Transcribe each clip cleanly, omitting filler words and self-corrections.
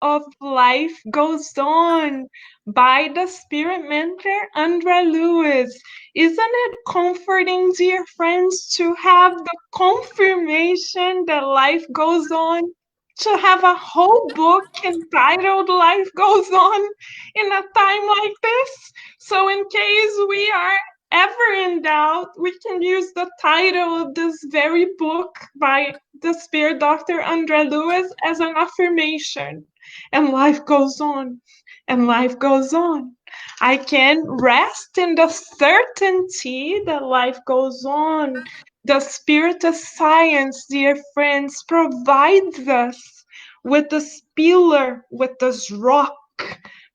of Life Goes On by the spirit mentor Andrea Lewis. Isn't it comforting, dear friends, to have the confirmation that life goes on? To have a whole book entitled Life Goes On in a time like this? So, in case we are ever in doubt, we can use the title of this very book by the spirit doctor Andrea Lewis as an affirmation. And life goes on, and life goes on. I can rest in the certainty that life goes on. The spirit of science, dear friends, provides us with this pillar, with this rock,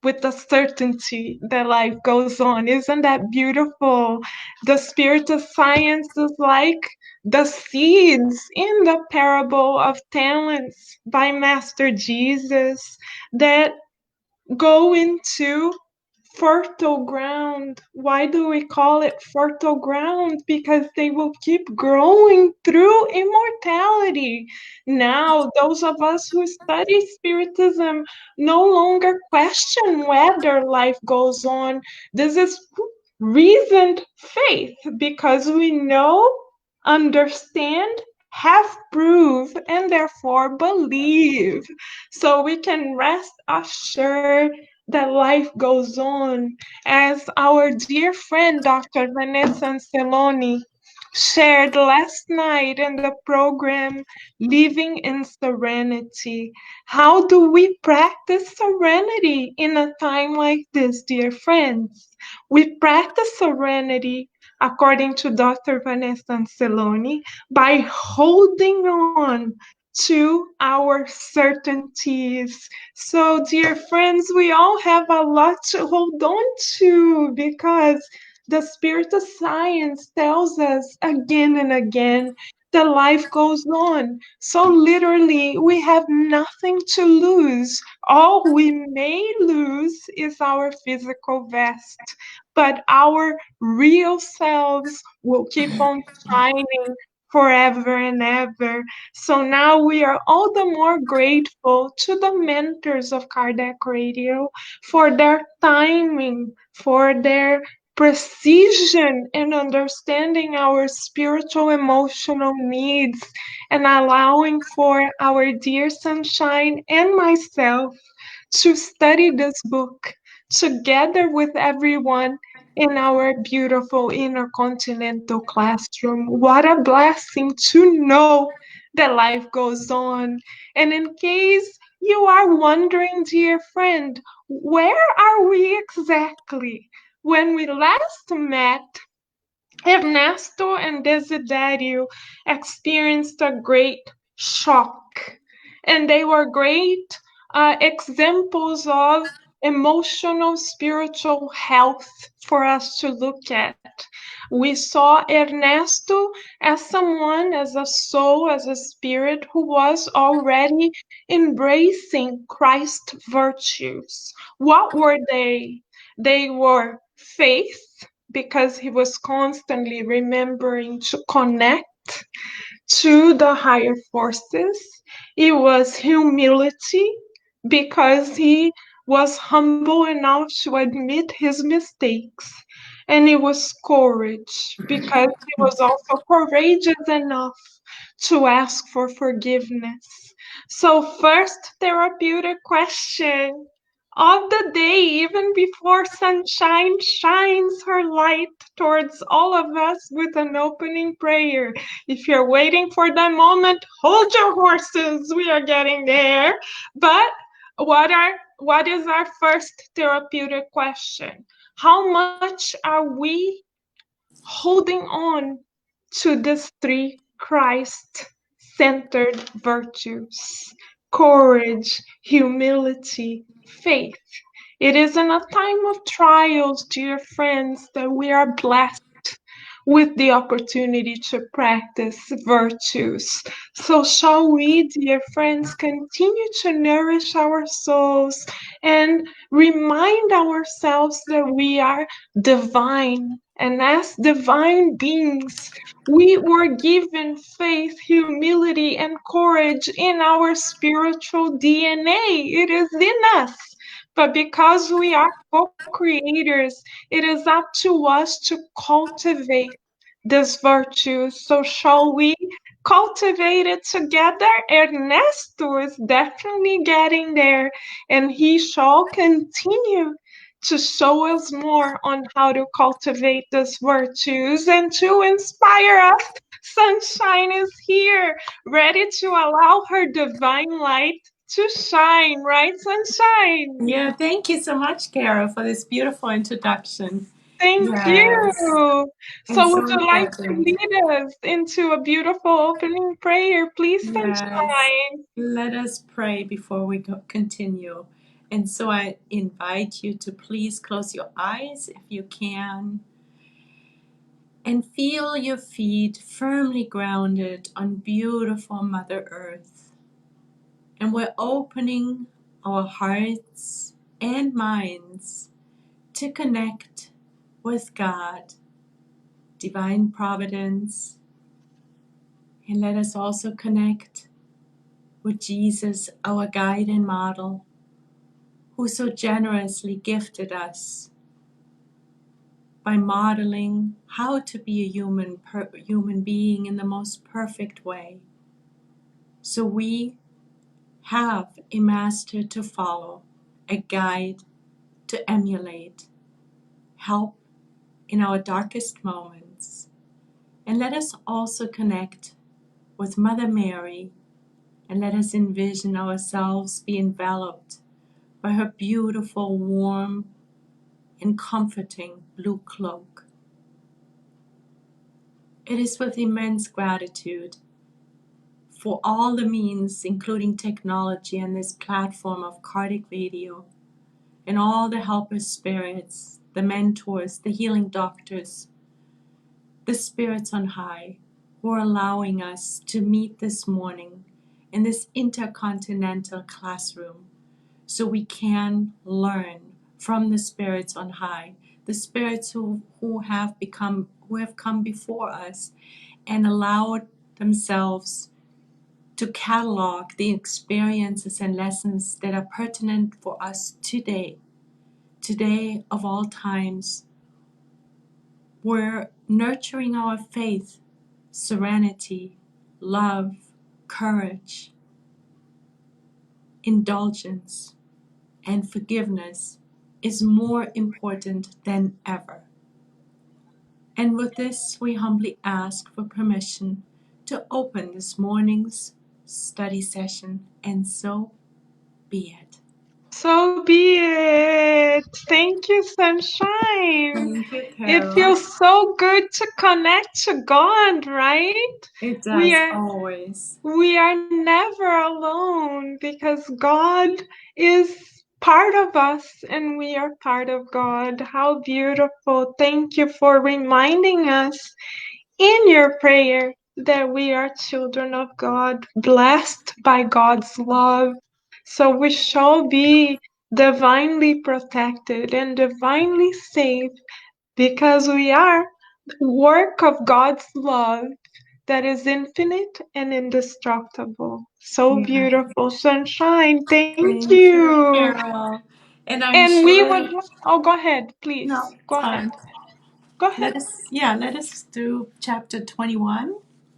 with the certainty that life goes on. Isn't that beautiful? The spirit of science is like the seeds in the parable of talents by Master Jesus that go into fertile ground. Why do we call it fertile ground? Because they will keep growing through immortality. Now, those of us who study Spiritism no longer question whether life goes on. This is reasoned faith because we know, understand, have proof, and therefore believe. So we can rest assured that life goes on, as our dear friend Dr. Vanessa Anceloni shared last night in the program Living in Serenity. How do we practice serenity in a time like this, dear friends? We practice serenity, according to Dr. Vanessa Anceloni, by holding on to our certainties. So, dear friends, we all have a lot to hold on to because the spirit of science tells us again and again that life goes on. So, literally, we have nothing to lose. All we may lose is our physical vest, but our real selves will keep on shining forever and ever. So now we are all the more grateful to the mentors of Kardec Radio for their timing, for their precision in understanding our spiritual emotional needs and allowing for our dear sunshine and myself to study this book together with everyone in our beautiful intercontinental classroom. What a blessing to know that life goes on. And in case you are wondering, dear friend, where are we exactly? When we last met, Ernesto and Desiderio experienced a great shock, and they were great examples of emotional, spiritual health for us to look at. We saw Ernesto as someone, as a soul, as a spirit who was already embracing Christ virtues. What were they? They were faith, because he was constantly remembering to connect to the higher forces. It was humility, because he was humble enough to admit his mistakes. And it was courage, because he was also courageous enough to ask for forgiveness. So, first therapeutic question of the day, even before sunshine shines her light towards all of us with an opening prayer. If you're waiting for that moment, hold your horses. We are getting there. But what is our first therapeutic question? How much are we holding on to these three Christ-centered virtues: courage, humility, faith? It is in a time of trials, dear friends, that we are blessed with the opportunity to practice virtues. So, shall we, dear friends, continue to nourish our souls and remind ourselves that we are divine, And as divine beings, we were given faith, humility, and courage in our spiritual DNA. It is in us. But because we are co creators, it is up to us to cultivate this virtue. So, shall we cultivate it together? Ernesto is definitely getting there, and he shall continue to show us more on how to cultivate these virtues and to inspire us. Sunshine is here, ready to allow her divine light to shine, right, Sunshine? Yeah, thank you so much, Carol, for this beautiful introduction. Thank Yes, you. it's So, would so you like to important. lead us into a beautiful opening prayer, please, Yes, Sunshine? let us pray before we continue. And so I invite you to please close your eyes if you can and feel your feet firmly grounded on beautiful Mother Earth. And we're opening our hearts and minds to connect with God, divine providence, and let us also connect with Jesus, our guide and model, who so generously gifted us by modeling how to be a human being in the most perfect way. So we have a master to follow, a guide to emulate, help in our darkest moments. And let us also connect with Mother Mary, and let us envision ourselves be enveloped by her beautiful, warm, and comforting blue cloak. It is with immense gratitude for all the means, including technology and this platform of Cardiac Radio, and all the helper spirits, the mentors, the healing doctors, the spirits on high, who are allowing us to meet this morning in this intercontinental classroom so we can learn from the spirits on high, the spirits who have come before us and allowed themselves to catalog the experiences and lessons that are pertinent for us today of all times. We're nurturing our faith, serenity, love, courage, indulgence, and forgiveness is more important than ever. And with this, we humbly ask for permission to open this morning's study session, and so be it. So be it. Thank you, Sunshine. Thank you, It Carol. feels so good to connect to God, right? It We does are always. we are never alone because God is part of us and we are part of God. How beautiful. Thank you for reminding us in your prayer that we are children of God, blessed by God's love. So we shall be divinely protected and divinely safe because we are the work of God's love that is infinite and indestructible. So Yeah. beautiful, Sunshine. Thank Thank you, you. Carol. And I'm And we would, sure, oh, go ahead, please. no, Go it's ahead. fine. Go ahead. Let us do chapter 21.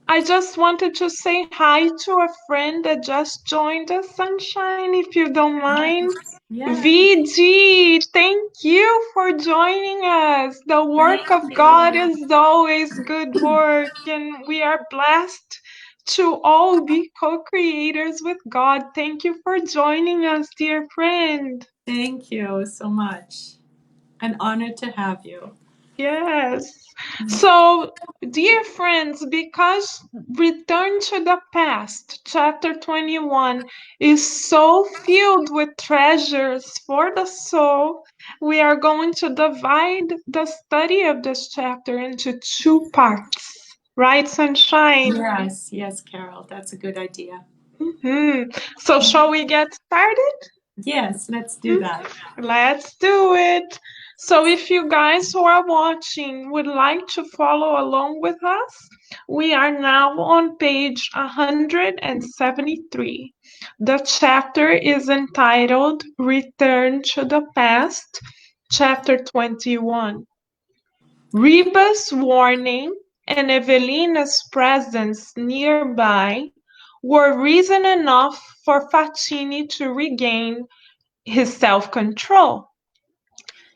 I just wanted to say hi to a friend that just joined us, Sunshine, if you don't mind. Yes. Yes. VG, thank you for joining us. The work Thank of God you. is always good work, and we are blessed to all be co creators with God. Thank you for joining us, dear friend. Thank you so much. An honor to have you. Yes. So, dear friends, because Return to the Past, chapter 21, is so filled with treasures for the soul, we are going to divide the study of this chapter into two parts. Right, Sunshine? Yes, yes, Carol, that's a good idea. So, shall we get started? Yes, let's do that. Let's do it. So if you guys who are watching would like to follow along with us, we are now on page 173. The chapter is entitled Return to the Past, chapter 21. Reba's warning and Evelina's presence nearby were reason enough for Faccini to regain his self-control.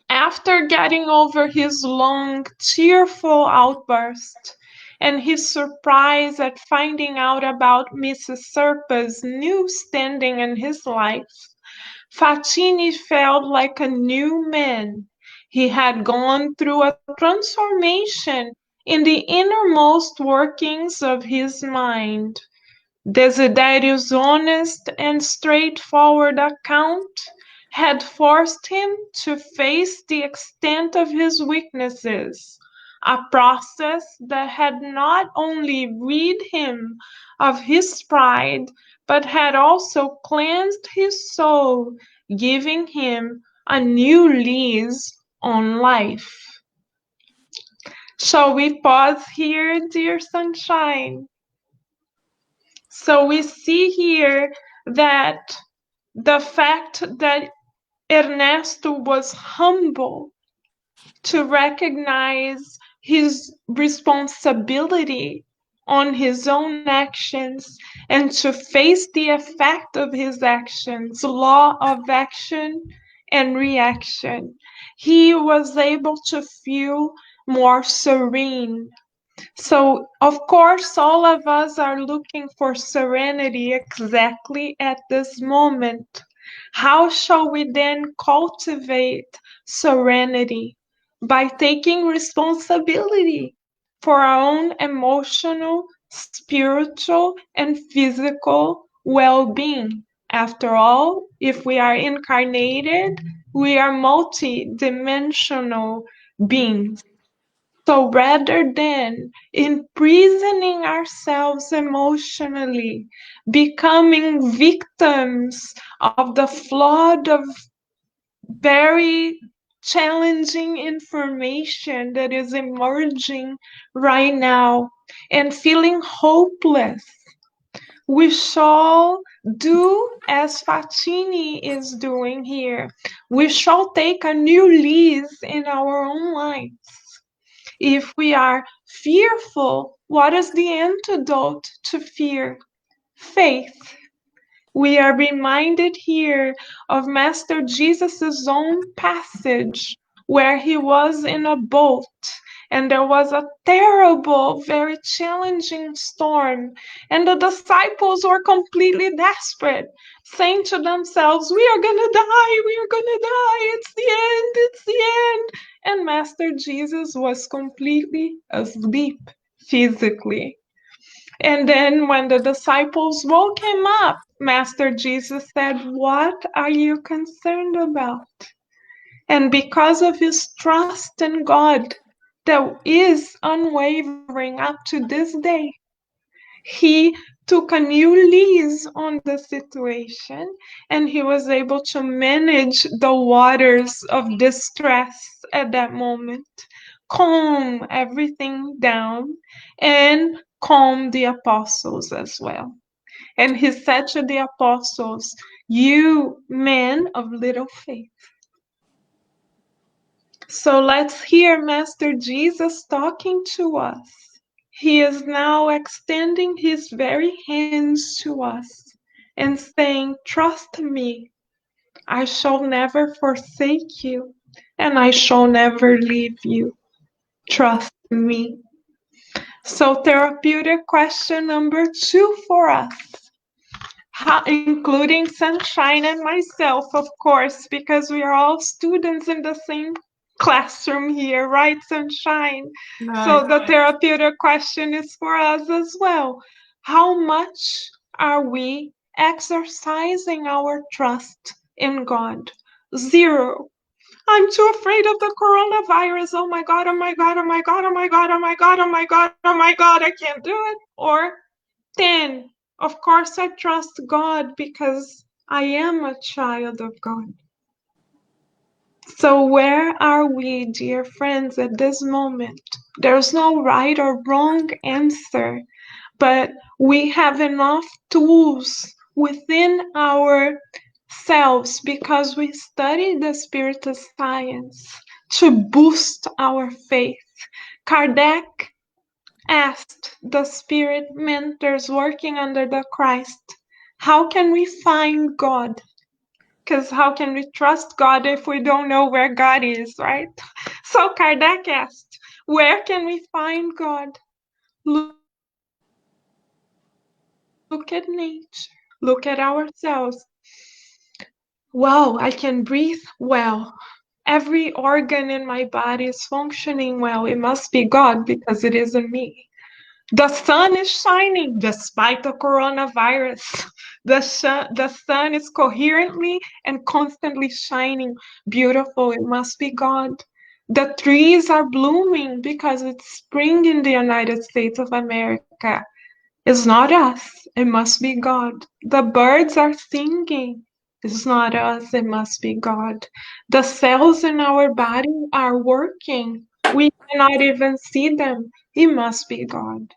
After getting over his long, tearful outburst and his surprise at finding out about Mrs. Serpa's new standing in his life, Faccini felt like a new man. He had gone through a transformation in the innermost workings of his mind. Desideriu's honest and straightforward account had forced him to face the extent of his weaknesses, a process that had not only rid him of his pride, but had also cleansed his soul, giving him a new lease on life. Shall we pause here, dear sunshine? So we see here that the fact that Ernesto was humble to recognize his responsibility on his own actions and to face the effect of his actions, law of action and reaction. He was able to feel more serene. So, of course, all of us are looking for serenity exactly at this moment. How shall we then cultivate serenity? By taking responsibility for our own emotional, spiritual, and physical well being. After all, if we are incarnated, we are multi-dimensional beings. So rather than imprisoning ourselves emotionally, becoming victims of the flood of very challenging information that is emerging right now and feeling hopeless, we shall do as Faccini is doing here. We shall take a new lease in our own lives. If we are fearful, what is the antidote to fear? Faith. We are reminded here of Master Jesus' own passage where he was in a boat and there was a terrible, very challenging storm, and the disciples were completely desperate, saying to themselves, "We are gonna die, we are gonna die, it's the end, it's the end." And Master Jesus was completely asleep physically. And then when the disciples woke him up, Master Jesus said, "What are you concerned about?" And because of his trust in God that is unwavering up to this day, he took a new lease on the situation and he was able to manage the waters of distress at that moment, calm everything down, and calm the apostles as well. And he said to the apostles, "You men of little faith." So let's hear Master Jesus talking to us. He is now extending his very hands to us and saying, "Trust me, I shall never forsake you, and I shall never leave you. Trust me." So therapeutic question number 2 for us. How, including Sunshine and myself, of course, because we are all students in the same classroom here, right, Sunshine? Right. So the therapeutic question is for us as well. How much are we exercising our trust in God? 0. I'm too afraid of the coronavirus. Oh my God, oh my God, oh my God, oh my God, oh my God, oh my God, oh my God, I can't do it. Or 10. Of course, I trust God because I am a child of God. So, where are we, dear friends, at this moment? There's no right or wrong answer, but we have enough tools within ourselves because we study the spirit of science to boost our faith. Kardec asked the spirit mentors working under the Christ, how can we find God? Because how can we trust God if we don't know where God is, right? So Kardec asked, where can we find God? Look at nature, look at ourselves. Wow, I can breathe well. Every organ in my body is functioning well. It must be God because it isn't me. The sun is shining despite the coronavirus. The sun is coherently and constantly shining beautiful. It must be God. The trees are blooming because it's spring in the United States of America. It's not us. It must be God. The birds are singing. It's not us. It must be God. The cells in our body are working. We cannot even see them. It must be God.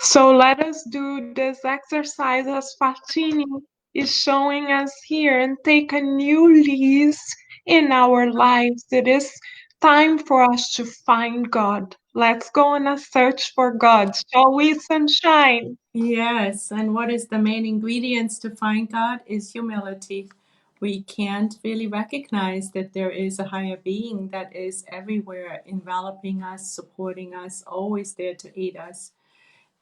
So let us do this exercise as Fatini is showing us here and take a new lease in our lives. It is time for us to find God. Let's go on a search for God. Shall we, sunshine? Yes, and what is the main ingredients to find God is humility. We can't really recognize that there is a higher being that is everywhere, enveloping us, supporting us, always there to aid us.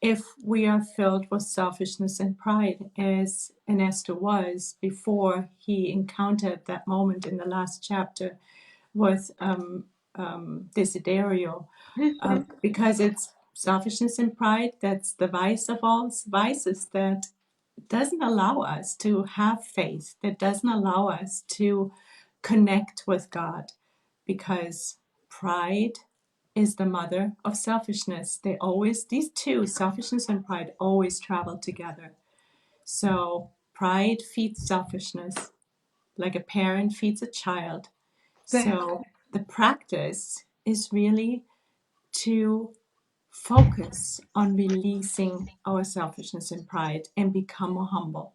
If we are filled with selfishness and pride, as Ernesto was before he encountered that moment in the last chapter with Desiderio, Mhm, because it's selfishness and pride that's the vice of all vices that doesn't allow us to have faith, that doesn't allow us to connect with God, because pride is the mother of selfishness. They always, these two, selfishness and pride, always travel together. So pride feeds selfishness, like a parent feeds a child. exactly. So the practice is really to focus on releasing our selfishness and pride and become more humble.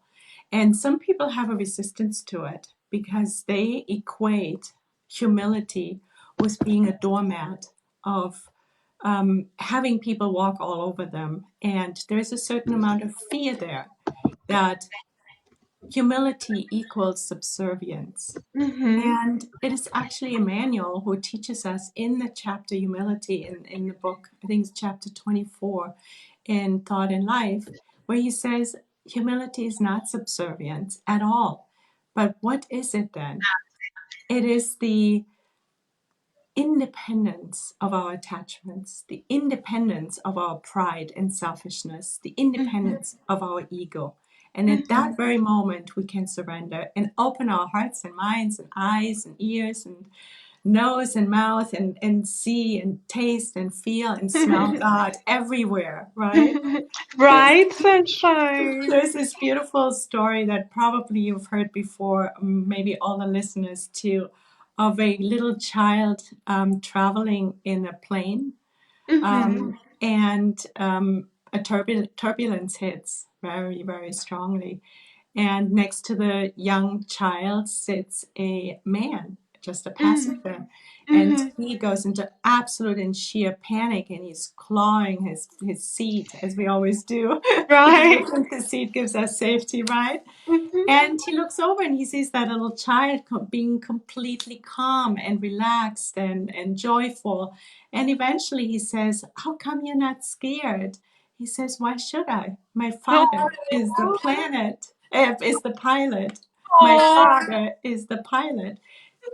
And some people have a resistance to it because they equate humility with being a doormat, of having people walk all over them. And there's a certain amount of fear there that humility equals subservience. Mm-hmm. And it is actually Emmanuel who teaches us in the chapter humility in the book, I think it's chapter 24 in Thought and Life, where he says humility is not subservience at all. But what is it then? It is the independence of our attachments, the independence of our pride and selfishness, the Mm-hmm. independence of our ego. And at Mm-hmm. that very moment, we can surrender and open our hearts and minds and eyes and ears and nose and mouth and see and taste and feel and smell God everywhere, right? There's, Right, sunshine. there's this beautiful story that probably you've heard before, maybe all the listeners too, of a little child traveling in a plane, Mm-hmm. and a turbulence hits very, very strongly. And next to the young child sits a man, just a Mm-hmm. passenger. And Mm-hmm. he goes into absolute and sheer panic, and he's clawing his seat, as we always do, because we Right. think the seat gives us safety, right? Mm-hmm. And he looks over and he sees that little child being completely calm and relaxed and joyful. And eventually he says, "How come you're not scared?" He says, "Why should I? My father is the is the pilot. My Oh. father is the pilot."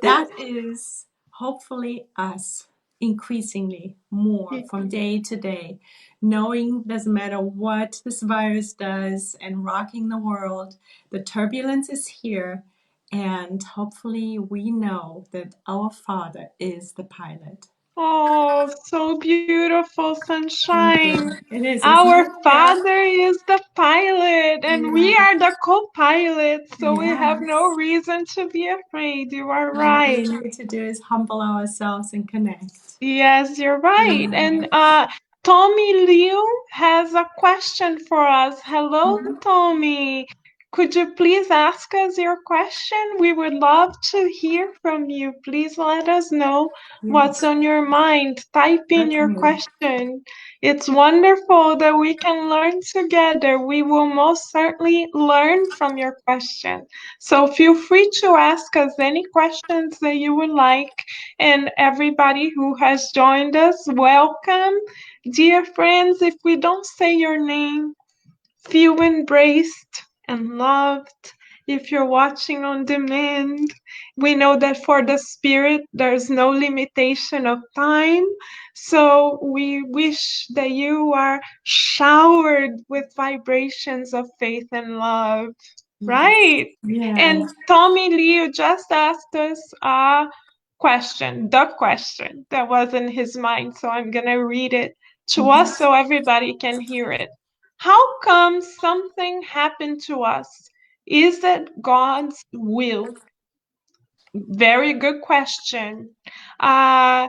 That is hopefully us increasingly more from day to day, knowing doesn't matter what this virus does and rocking the world, the turbulence is here, and hopefully we know that our Father is the pilot. Oh, so beautiful, Thank sunshine. you. It is, isn't Our it? Yeah. Father is the pilot, and we Yeah. are the co-pilots, so we have no Yes. reason to be afraid. You are And all we right. need to do is humble ourselves and connect. Yes, you're right. And Yes. Tommy Liu has a question for us. Hello, Mhm. Tommy. Could you please ask us your question? We would love to hear from you. Please let us know what's Yes, on your mind. Type in your certainly. question. It's wonderful that we can learn together. We will most certainly learn from your question. So feel free to ask us any questions that you would like, and everybody who has joined us, welcome. Dear friends, if we don't say your name, feel embraced and loved. If you're watching on demand, we know that for the spirit, there's no limitation of time. So we wish that you are showered with vibrations of faith and love. Yes. Right. And Yes. Tommy Lee just asked us a question, the question that was in his mind. So I'm going to read it to us Mhm. so everybody can hear it. How come something happened to us? Is it God's will? Very good question. Uh,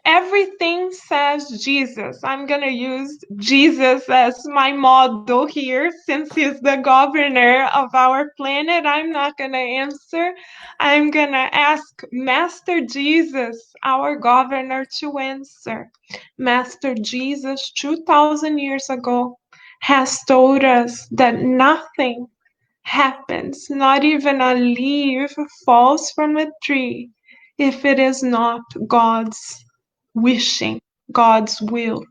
Everything says Jesus. I'm going to use Jesus as my model here since he's the governor of our planet. I'm not going to answer. I'm going to ask Master Jesus, our governor, to answer. Master Jesus, 2,000 years ago, has told us that nothing happens, not even a leaf falls from a tree if it is not God's wishing, God's will.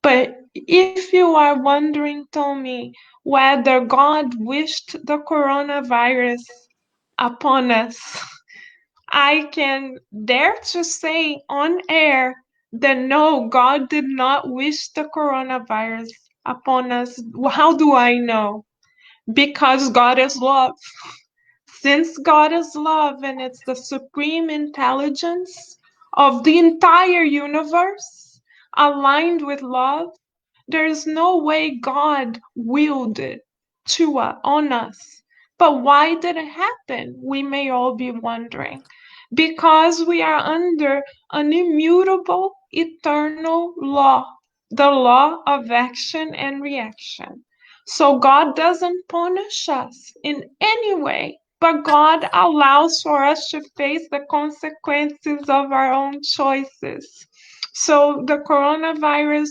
But if you are wondering, Tommy, whether God wished the coronavirus upon us, I can dare to say on air that no, God did not wish the coronavirus upon us. How do I know? Because God is love. Since God is love and it's the supreme intelligence of the entire universe aligned with love, there is no way God willed it on us. But why did it happen? We may all be wondering. Because we are under an immutable, eternal law, the law of action and reaction. So God doesn't punish us in any way, but God allows for us to face the consequences of our own choices. So the coronavirus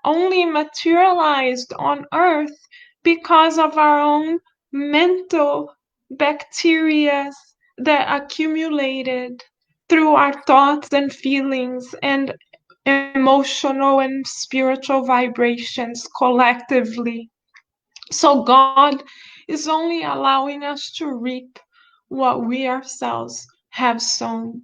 only materialized on Earth because of our own mental bacteria that accumulated through our thoughts and feelings and emotional and spiritual vibrations collectively. So God is only allowing us to reap what we ourselves have sown.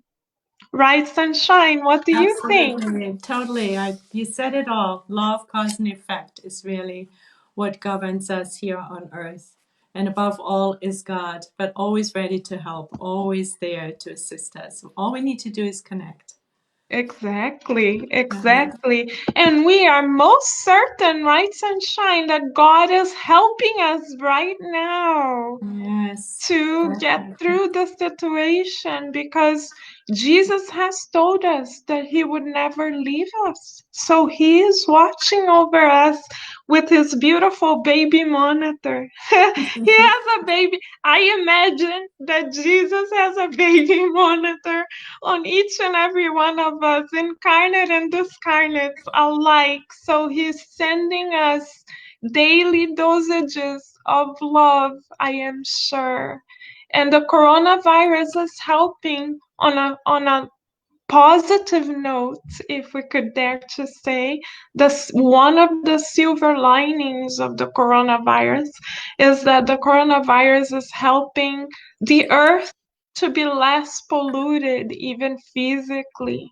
Right, Sunshine? What do you think? Absolutely. Totally. You said it all. Law of cause and effect is really what governs us here on earth. And above all is God, but always ready to help, always there to assist us. All we need to do is connect. Exactly, Yeah. exactly. And we are most certain, right, Sunshine, that God is helping us right now Yes, to get definitely. through the situation because Jesus has told us that he would never leave us. So he is watching over us with his beautiful baby monitor. He has a baby. I imagine that Jesus has a baby monitor on each and every one of us, incarnate and discarnate alike. So he's sending us daily dosages of love, I am sure. And the coronavirus is helping on a positive note, if we could dare to say. One of the silver linings of the coronavirus is that the coronavirus is helping the earth to be less polluted, even physically.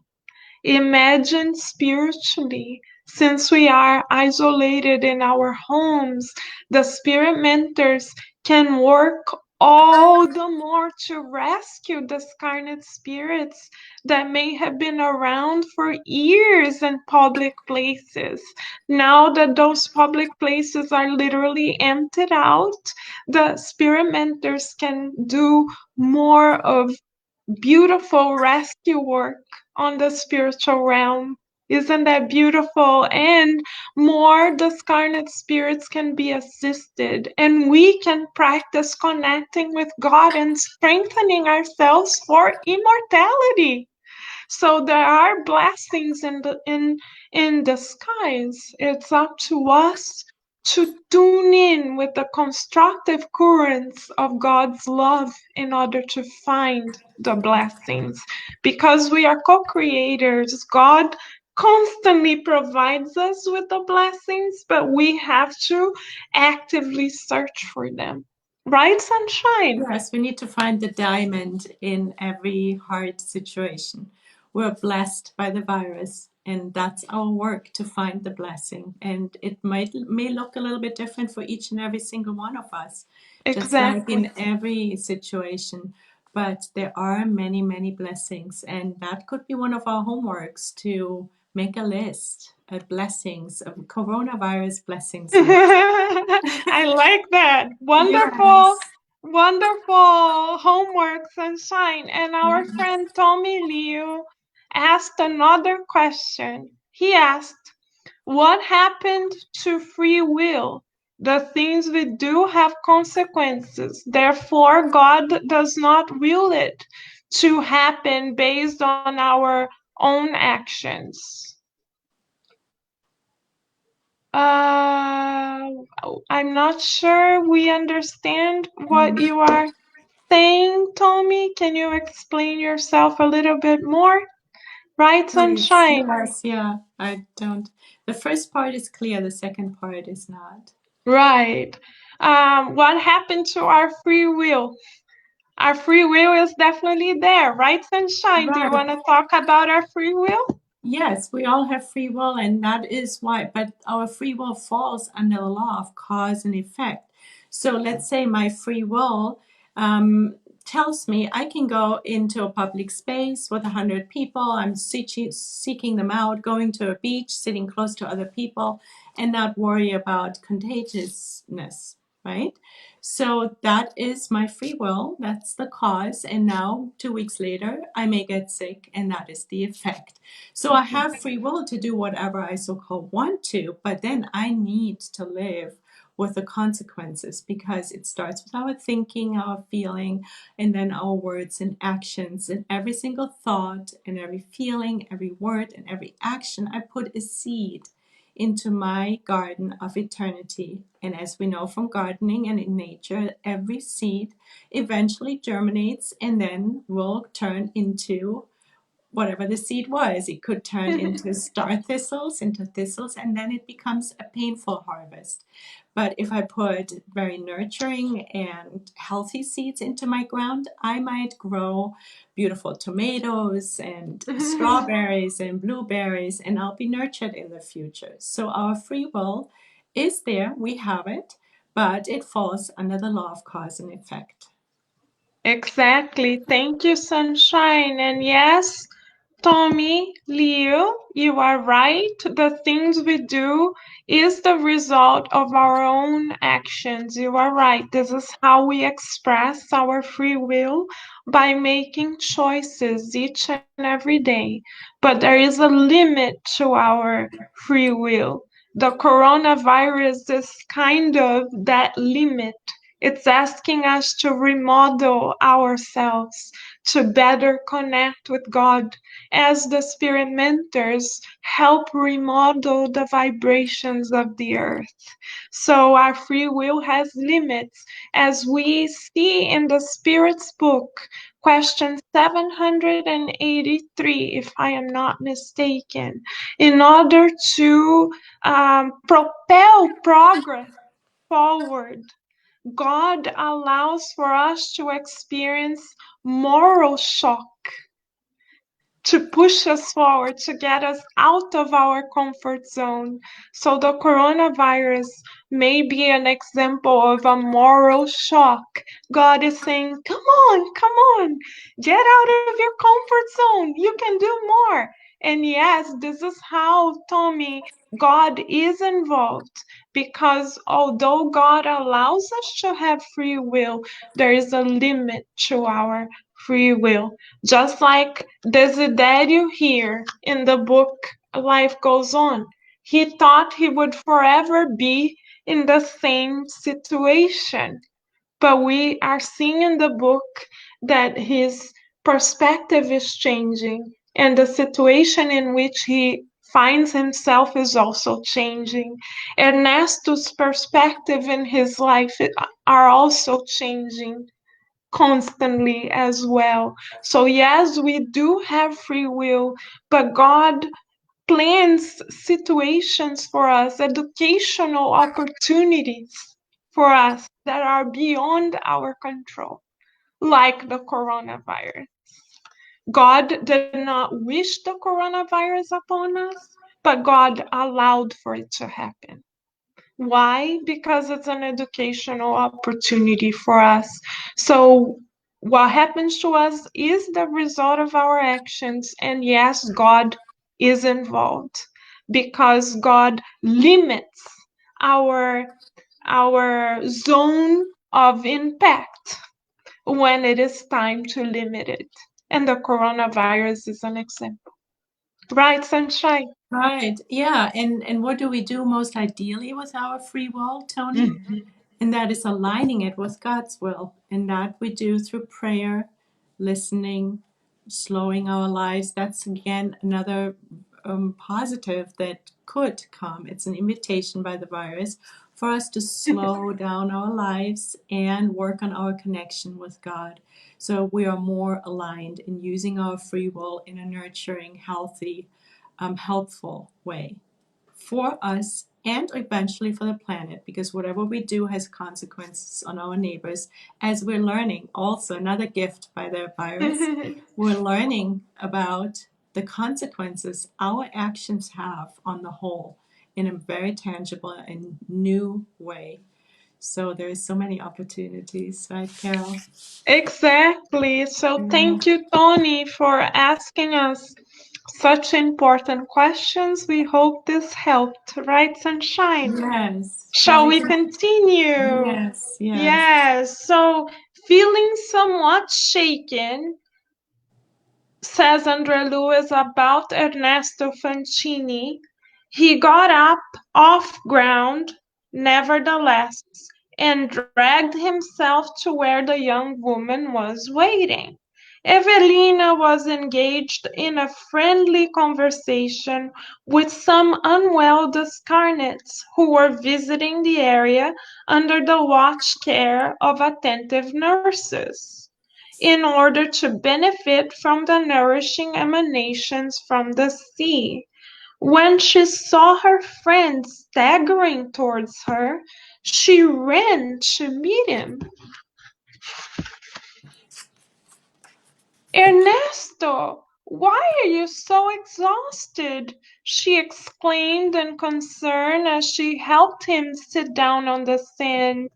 Imagine spiritually, since we are isolated in our homes, the spirit mentors can work all the more to rescue the scarlet spirits that may have been around for years in public places. Now that those public places are literally emptied out, the spirit mentors can do more of beautiful rescue work on the spiritual realm. Isn't that beautiful? And more discarnate spirits can be assisted, and we can practice connecting with God and strengthening ourselves for immortality. So there are blessings in disguise. It's up to us to tune in with the constructive currents of God's love in order to find the blessings. Because we are co-creators, God constantly provides us with the blessings, but we have to actively search for them. Right, Sunshine? Yes, we need to find the diamond in every hard situation. We're blessed by the virus, and that's our work to find the blessing. And it may look a little bit different for each and every single one of us, just like Exactly. in every situation. But there are many, many blessings, and that could be one of our homeworks to make a list of blessings, of coronavirus blessings list. I like that. Wonderful, Yes. wonderful homework, Sunshine. And our Yes. friend Tommy Liu asked another question. He asked, what happened to free will? The things we do have consequences. Therefore, God does not will it to happen based on our own actions. Uh, I'm not sure we understand what Um, you are saying, Tommy. Can you explain yourself a little bit more? Right, Please, Sunshine? yes, yeah, I don't. The first part is clear, the second part is not. Right. What happened to our free will? Our free will is definitely there, right, Sunshine? Do you Right. want to talk about our free will? Yes, we all have free will, and that is why, but our free will falls under the law of cause and effect. So let's say my free will um, tells me I can go into a public space with 100 people. I'm seeking them out, going to a beach, sitting close to other people, and not worry about contagiousness, right? So that is my free will. That's the cause. And now, 2 weeks later, I may get sick, and that is the effect. So I have free will to do whatever I so called want to, but then I need to live with the consequences because it starts with our thinking, our feeling, and then our words and actions. And every single thought and every feeling, every word and every action, I put a seed into my garden of eternity. And as we know from gardening and in nature, every seed eventually germinates and then will turn into whatever the seed was. It could turn into star thistles, into thistles, and then it becomes a painful harvest. But if I put very nurturing and healthy seeds into my ground, I might grow beautiful tomatoes and strawberries and blueberries, and I'll be nurtured in the future. So our free will is there, we have it, but it falls under the law of cause and effect. Exactly. Thank you, Sunshine. And yes, Tommy, Leo, you are right. The things we do is the result of our own actions. You are right. This is how we express our free will by making choices each and every day. But there is a limit to our free will. The coronavirus is kind of that limit. It's asking us to remodel ourselves to better connect with God as the spirit mentors help remodel the vibrations of the earth. So our free will has limits, as we see in the Spirit's book, question 783, if I am not mistaken, in order to propel progress forward. God allows for us to experience moral shock to push us forward, to get us out of our comfort zone. So the coronavirus may be an example of a moral shock. God is saying, come on, get out of your comfort zone. You can do more. And yes, this is how, Tommy, God is involved. Because although God allows us to have free will, there is a limit to our free will. Just like Desiderio here in the book Life Goes On. He thought he would forever be in the same situation. But we are seeing in the book that his perspective is changing and the situation in which he finds himself is also changing. Ernesto's perspective in his life are also changing constantly as well. So, yes, we do have free will, but God plans situations for us, educational opportunities for us that are beyond our control, like the coronavirus. God did not wish the coronavirus upon us, but God allowed for it to happen. Why? Because it's an educational opportunity for us. So, what happens to us is the result of our actions. And yes, God is involved because God limits our, our zone of impact when it is time to limit it. And the coronavirus is an example. Right, Sunshine? Right. Yeah. And what do we do most ideally with our free will, Tony? Mhm. And that is aligning it with God's will. And that we do through prayer, listening, slowing our lives. That's again another positive that could come. It's an invitation by the virus for us to slow down our lives and work on our connection with God. So we are more aligned in using our free will in a nurturing, healthy, helpful way for us and eventually for the planet, because whatever we do has consequences on our neighbors. As we're learning, also another gift by the virus, we're learning about the consequences our actions have on the whole in a very tangible and new way. So there's so many opportunities, right, Carol? Exactly. So Yeah. thank you, Tony, for asking us such important questions. We hope this helped, right, Sunshine? Yes. Shall Shall we? we continue? Yes, yes. Yes. So, feeling somewhat shaken, says Andre Lewis about Ernesto Fancini, he got up off ground, nevertheless, and dragged himself to where the young woman was waiting. Evelina was engaged in a friendly conversation with some unwell discarnates who were visiting the area under the watch care of attentive nurses in order to benefit from the nourishing emanations from the sea. When she saw her friend staggering towards her, she ran to meet him. Ernesto, why are you so exhausted? She exclaimed in concern as she helped him sit down on the sand.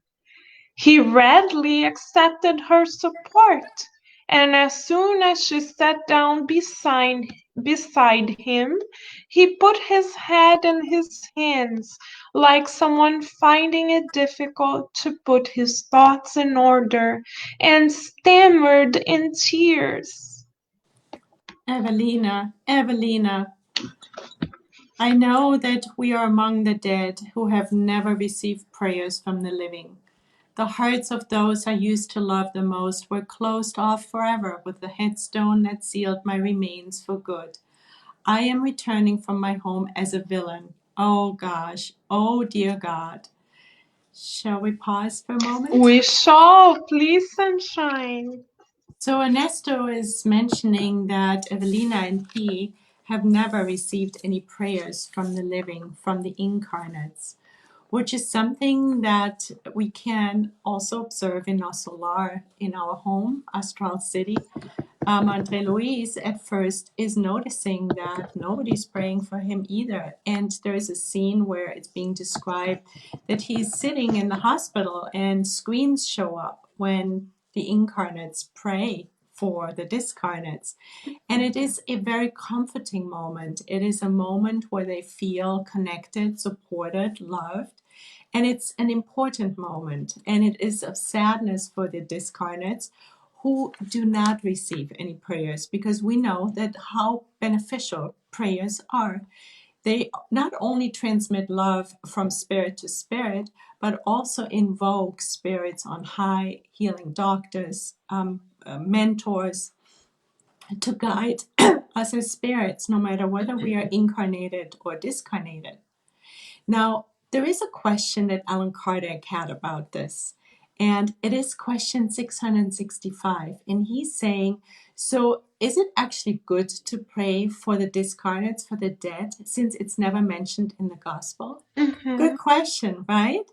He readily accepted her support, and as soon as she sat down beside him, he put his head in his hands, like someone finding it difficult to put his thoughts in order, and stammered in tears. Evelina, Evelina, I know that we are among the dead who have never received prayers from the living. The hearts of those I used to love the most were closed off forever with the headstone that sealed my remains for good. I am returning from my home as a villain. Oh gosh, oh dear God. Shall we pause for a moment? We shall, please, sunshine. So Ernesto is mentioning that Evelina and he have never received any prayers from the living, from the incarnates, which is something that we can also observe in our solar, in our home, Astral City. Andre Luis at first is noticing that nobody's praying for him either. And there's a scene where it's being described that he's sitting in the hospital and screens show up when the incarnates pray for the discarnates. And it is a very comforting moment. It is a moment where they feel connected, supported, loved. And it's an important moment. And it is of sadness for the discarnates who do not receive any prayers, because we know that how beneficial prayers are. They not only transmit love from spirit to spirit, but also invoke spirits on high, healing doctors, mentors, to guide us as spirits, no matter whether we are incarnated or discarnated. Now, there is a question that Alan Kardec had about this, and it is question 665. And he's saying, so is it actually good to pray for the discarnates, for the dead, since it's never mentioned in the gospel? Good Mhm. question, right?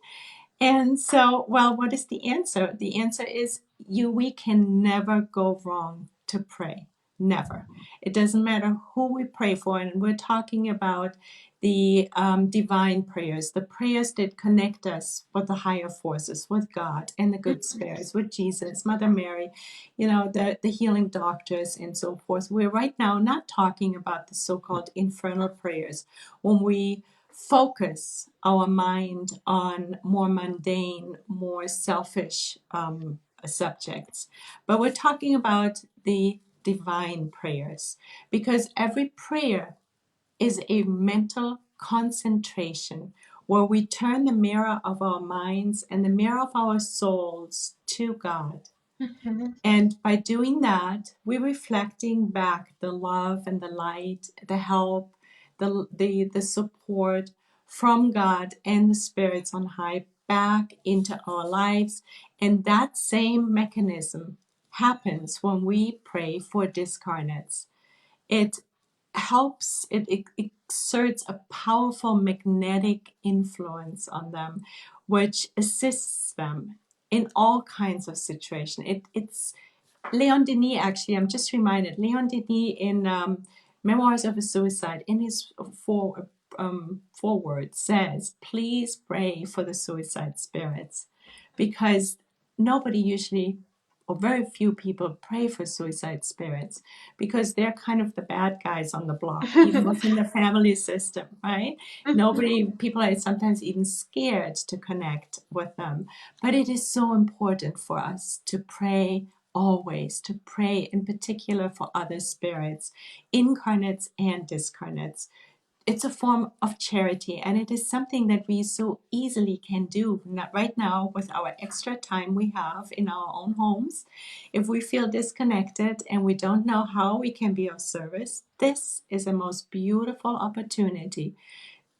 And so, well, what is the answer? The answer is we can never go wrong to pray. Never. It doesn't matter who we pray for. And we're talking about the divine prayers, the prayers that connect us with the higher forces, with God and the good spirits, with Jesus, Mother Mary, the healing doctors and so forth. We're right now not talking about the so-called infernal prayers when we focus our mind on more mundane, more selfish subjects. But we're talking about the divine prayers, because every prayer is a mental concentration where we turn the mirror of our minds and the mirror of our souls to God. Mhm. And by doing that, we're reflecting back the love and the light, the help, the support from God and the spirits on high back into our lives. And that same mechanism happens when we pray for discarnates. It helps, it exerts a powerful magnetic influence on them, which assists them in all kinds of situations. It's Leon Denis, actually, I'm just reminded, Leon Denis in Memoirs of a Suicide, in his foreword says, please pray for the suicide spirits, because nobody usually, or very few people, pray for suicide spirits, because they're kind of the bad guys on the block, even within the family system, right? Nobody, people are sometimes even scared to connect with them. But it is so important for us to pray always, to pray in particular for other spirits, incarnates and discarnates. It's a form of charity, and it is something that we so easily can do right now with our extra time we have in our own homes. If we feel disconnected and we don't know how we can be of service, this is a most beautiful opportunity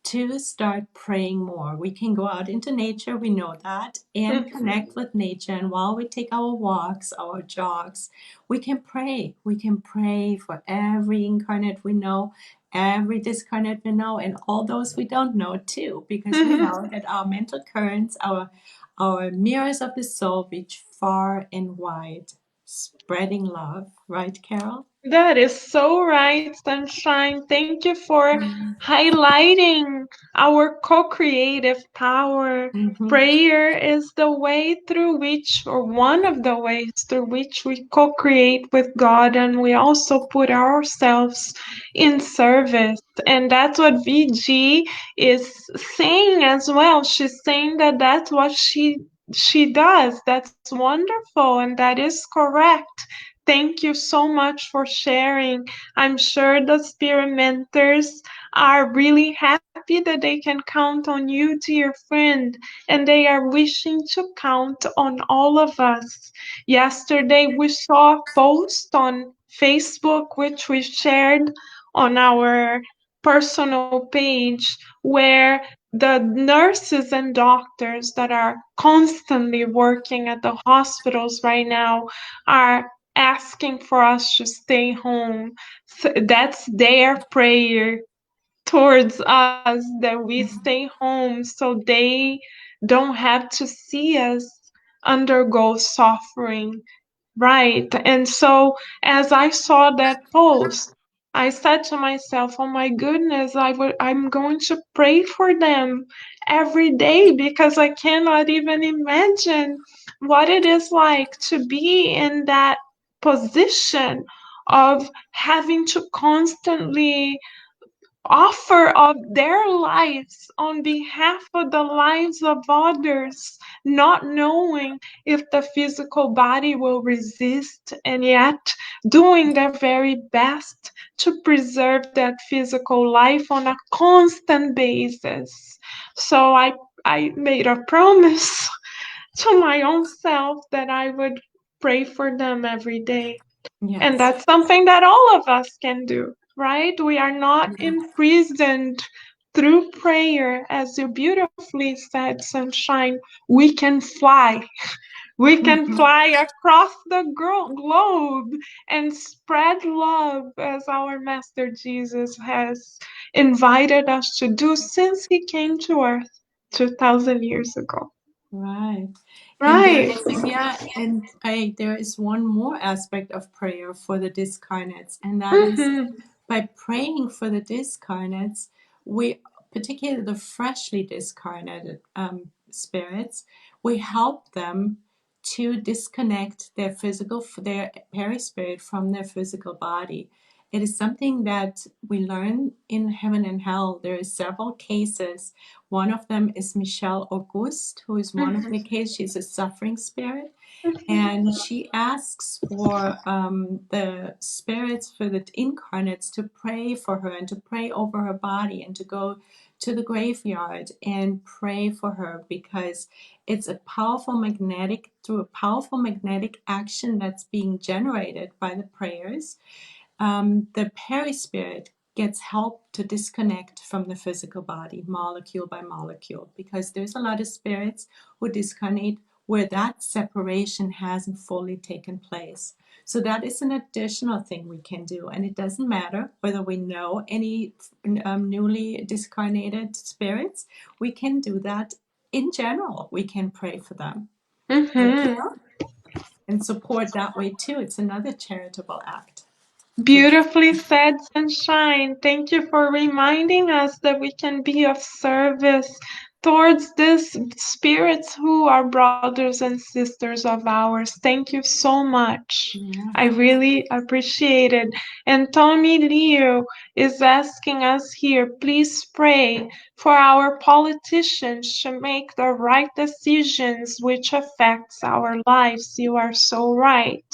to start praying more. We can go out into nature, we know that, and connect with nature. And while we take our walks, our jogs, we can pray. We can pray for every incarnate we know, every discarnate we know, and all those we don't know too, because we know that our mental currents, our mirrors of the soul reach far and wide, spreading love. Right, Carol? That is so right, Sunshine. Thank you for highlighting our co creative power. Mm-hmm. Prayer is the way through which, or one of the ways through which we co create with God, and we also put ourselves in service. And that's what VG is saying as well. She's saying that that's what she does. That's wonderful, and that is correct. Thank you so much for sharing. I'm sure the experimenters are really happy that they can count on you, dear friend, and they are wishing to count on all of us. Yesterday, we saw a post on Facebook, which we shared on our personal page, where the nurses and doctors that are constantly working at the hospitals right now are asking for us to stay home. So that's their prayer towards us, that we stay home so they don't have to see us undergo suffering. Right. And so as I saw that post, I said to myself, "Oh my goodness, I'm going to pray for them every day because I cannot even imagine what it is like to be in that position of having to constantly offer of their lives on behalf of the lives of others, not knowing if the physical body will resist, and yet doing their very best to preserve that physical life on a constant basis." So I made a promise to my own self that I would pray for them every day. And Yes. that's something that all of us can do, right? We are not Yeah. imprisoned through prayer. As you beautifully said, Sunshine, we can fly. We can Mhm. fly across the globe and spread love as our Master Jesus has invited us to do since he came to earth 2,000 years ago. Right. And there Right. is, yeah, and there is one more aspect of prayer for the discarnates, and that is Mm-hmm. by praying for the discarnates, we, particularly the freshly discarnated spirits, we help them to disconnect their perispirit from their physical body. It is something that we learn in heaven and hell. There are several cases. One of them is Michelle Auguste, who is one of the cases. She's a suffering spirit, and she asks for the spirits, for the incarnates, to pray for her and to pray over her body and to go to the graveyard and pray for her, because it's a powerful magnetic, through a powerful magnetic action that's being generated by the prayers, the perispirit gets help to disconnect from the physical body, molecule by molecule, because there's a lot of spirits who discarnate where that separation hasn't fully taken place. So that is an additional thing we can do, and it doesn't matter whether we know any newly discarnated spirits. We can do that in general. We can pray for them and, Mm-hmm. and support that way too. It's another charitable act. Through Beautifully said, Sunshine. Thank you for reminding us that we can be of service towards these spirits who are brothers and sisters of ours. Thank you so much. Yeah. I really appreciate it. And Tommy Leo is asking us here, please pray for our politicians to make the right decisions which affects our lives. You are so right.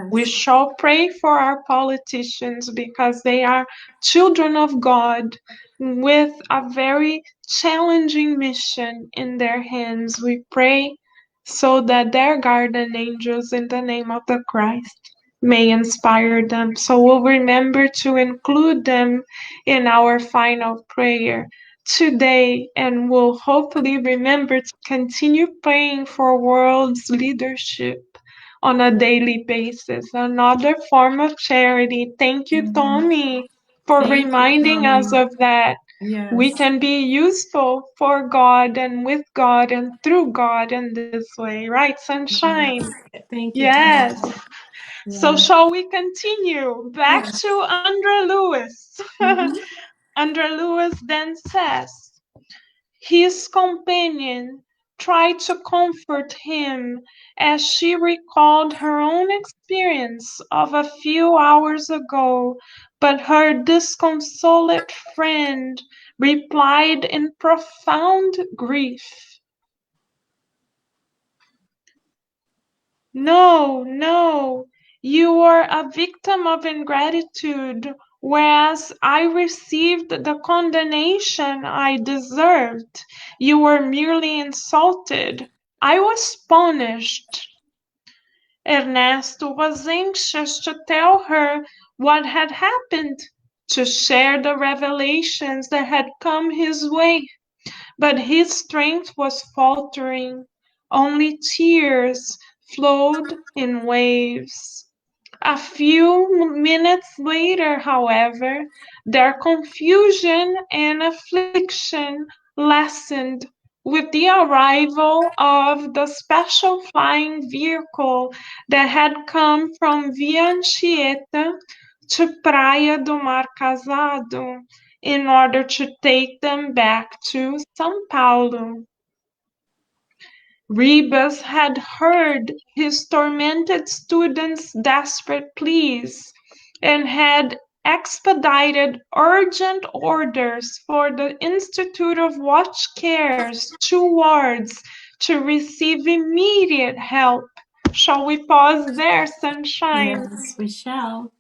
We Yes. shall pray for our politicians because they are children of God with a very challenging mission in their hands. We pray so that their guardian angels, in the name of the Christ, may inspire them. So we'll remember to include them in our final prayer today, and we'll hopefully remember to continue praying for world's leadership on a daily basis. Another form of charity. Thank you, Mhm. Tommy, for Thank you, reminding us Tommy. of that. We Yes. can be useful for God and with God and through God in this way, right, Sunshine? Yes. Thank you, Yes. Tommy. So, Yeah. shall we continue? Back to Yes. Andra Lewis. Hmm. Andra Lewis then says, his companion tried to comfort him as she recalled her own experience of a few hours ago, but her disconsolate friend replied in profound grief. No, no, you were a victim of ingratitude, whereas I received the condemnation I deserved. You were merely insulted. I was punished. Ernesto was anxious to tell her what had happened, to share the revelations that had come his way, but his strength was faltering. Only tears flowed in waves. A few minutes later, however, their confusion and affliction lessened. With the arrival of the special flying vehicle that had come from Via Anchieta to Praia do Mar Casado in order to take them back to São Paulo. Rebus had heard his tormented students' desperate pleas, and had expedited urgent orders for the Institute of Watch Cares towards to receive immediate help. Shall we pause there, Sunshine? Yes, we shall.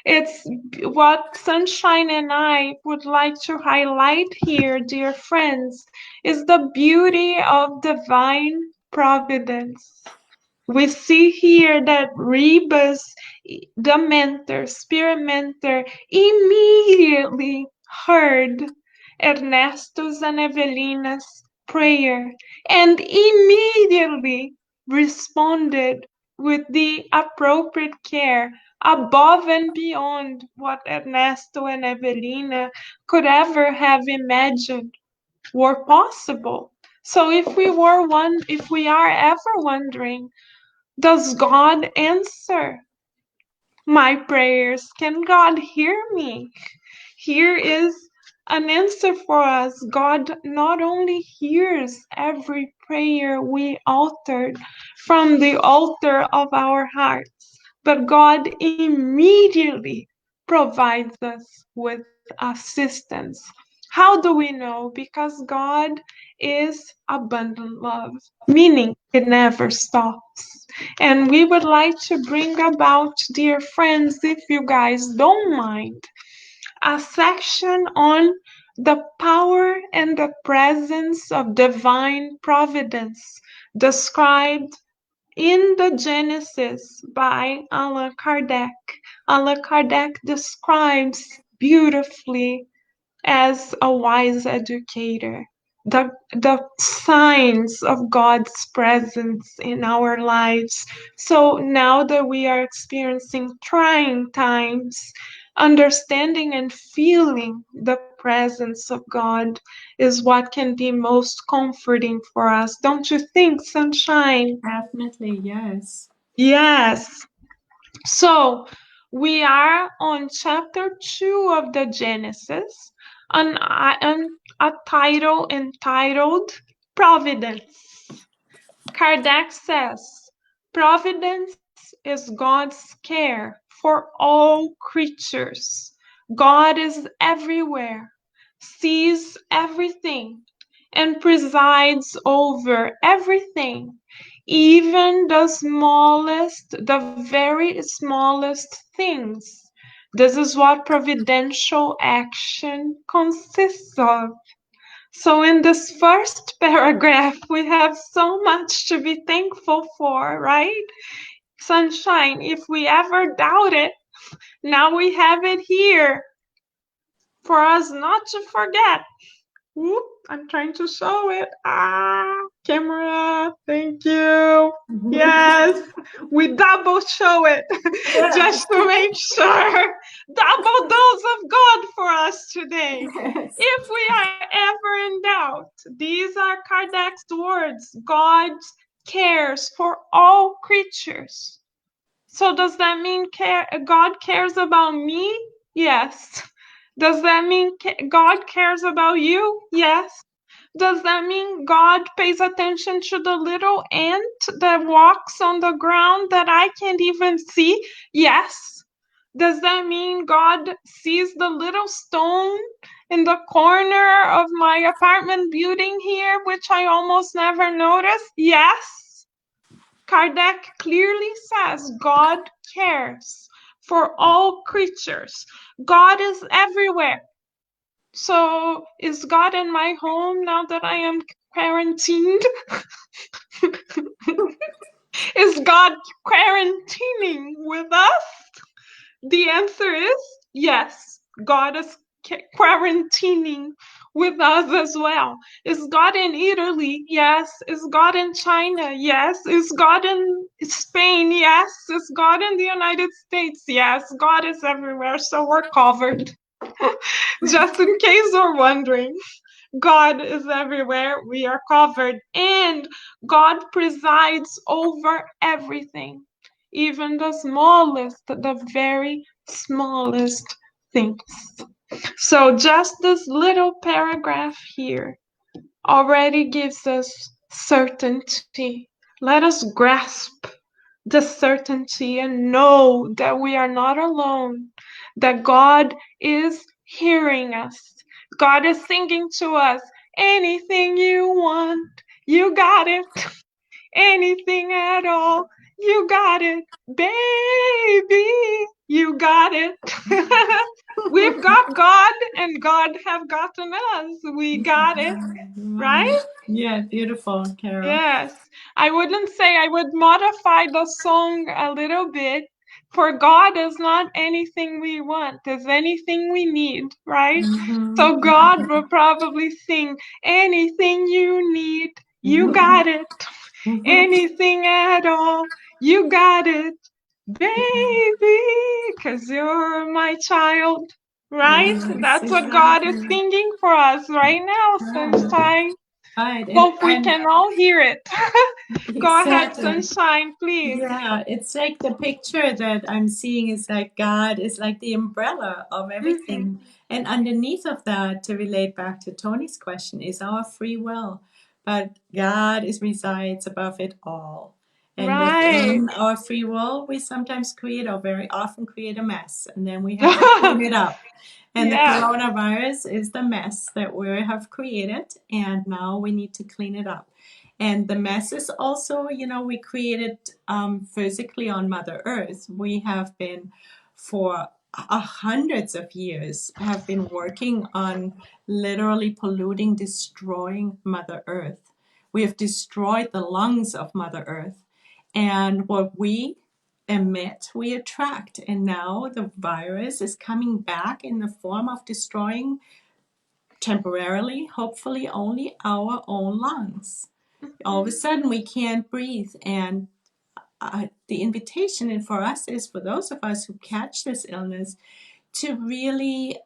It's what Sunshine and I would like to highlight here, dear friends, is the beauty of divine providence. We see here that Rebus, the mentor, spirit mentor, immediately heard Ernesto's and Evelina's prayer and immediately responded with the appropriate care above and beyond what Ernesto and Evelina could ever have imagined were possible. So if we are ever wondering, does God answer my prayers? Can God hear me? Here is an answer for us. God not only hears every prayer we uttered from the altar of our hearts, but God immediately provides us with assistance. How do we know? Because God is abundant love, meaning it never stops. And we would like to bring about, dear friends, if you guys don't mind, a section on the power and the presence of divine providence described in the Genesis by Allan Kardec. Allan Kardec describes beautifully as a wise educator the signs of God's presence in our lives. So now that we are experiencing trying times, understanding and feeling the presence of God is what can be most comforting for us. Don't you think, Sunshine? Definitely, yes. Yes. So we are on chapter 2 of the Genesis, a title entitled Providence. Kardec says, Providence is God's care for all creatures. God is everywhere, sees everything, and presides over everything, even the very smallest things. This is what providential action consists of. So, in this first paragraph, we have so much to be thankful for, right? Sunshine, if we ever doubt it, now we have it here for us not to forget. Whoop, I'm trying to show it. Camera, thank you. Yes, we double show it Yes. just to make sure. Double dose of God for us today. Yes. If we are ever in doubt, these are Kardec's words. God cares for all creatures. So does that mean God cares about me? Yes. Does that mean God cares about you? Yes. Does that mean God pays attention to the little ant that walks on the ground that I can't even see? Yes. Does that mean God sees the little stone in the corner of my apartment building here, which I almost never notice? Yes. Kardec clearly says God cares for all creatures. God is everywhere. So, is God in my home now that I am quarantined? Is God quarantining with us? The answer is yes. God is quarantining with us as well. Is God in Italy? Yes. Is God in China? Yes. Is God in Spain? Yes. Is God in the United States? Yes. God is everywhere, so we're covered. Just in case you're wondering. God is everywhere. We are covered. And God presides over everything, even the smallest, the very smallest things. So just this little paragraph here already gives us certainty. Let us grasp the certainty and know that we are not alone, that God is hearing us. God is singing to us, anything you want, you got it. Anything at all, you got it. Baby, you got it. We've got God and God have gotten us. We got it, Right. right? Yeah, beautiful, Carol. Yes, I wouldn't say I would modify the song a little bit. For God is not anything we want, is anything we need, right? Mm-hmm. So God will probably sing, anything you need, you got it. Anything at all, you got it, baby, 'cause you're my child, right? Yes, That's what God is exactly. singing for us right now, Right. Sunshine. Right. Hope we And can all hear it. Go ahead, exactly. Sunshine, please. Yeah, it's like the picture that I'm seeing is like God is like the umbrella of Hmm. everything. And underneath of that, to relate back to Tony's question, is our free will. But God is resides above it all. And Right. within our free will, we sometimes create or very often create a mess. And then we have to clean it up. And the Yes. coronavirus is the mess that we have created. And now we need to clean it up. And the mess is also, we created physically on Mother Earth. We have been for hundreds of years have been working on literally polluting, destroying Mother Earth. We have destroyed the lungs of Mother Earth. And what we emit, we attract. And now the virus is coming back in the form of destroying temporarily, hopefully, only our own lungs. All of a sudden we can't breathe. And the invitation for us is for those of us who catch this illness to really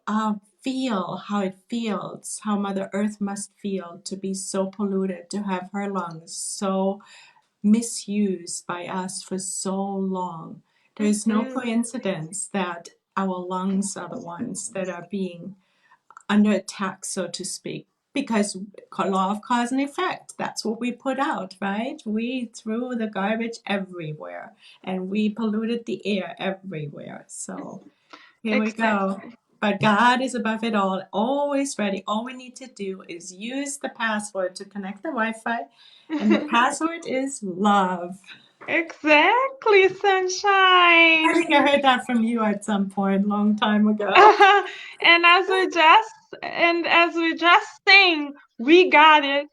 feel how it feels, how Mother Earth must feel to be so polluted, to have her lungs so misused by us for so long. There is no Hmm. coincidence that our lungs are the ones that are being under attack, so to speak, because law of cause and effect, that's what we put out, right? We threw the garbage everywhere and we polluted the air everywhere. So here we go. Exactly. But God is above it all, always ready. All we need to do is use the password to connect the Wi-Fi, and the password is love. Exactly, I Sunshine. think I heard that from you at some point, long time ago. and as we just sing, we got it.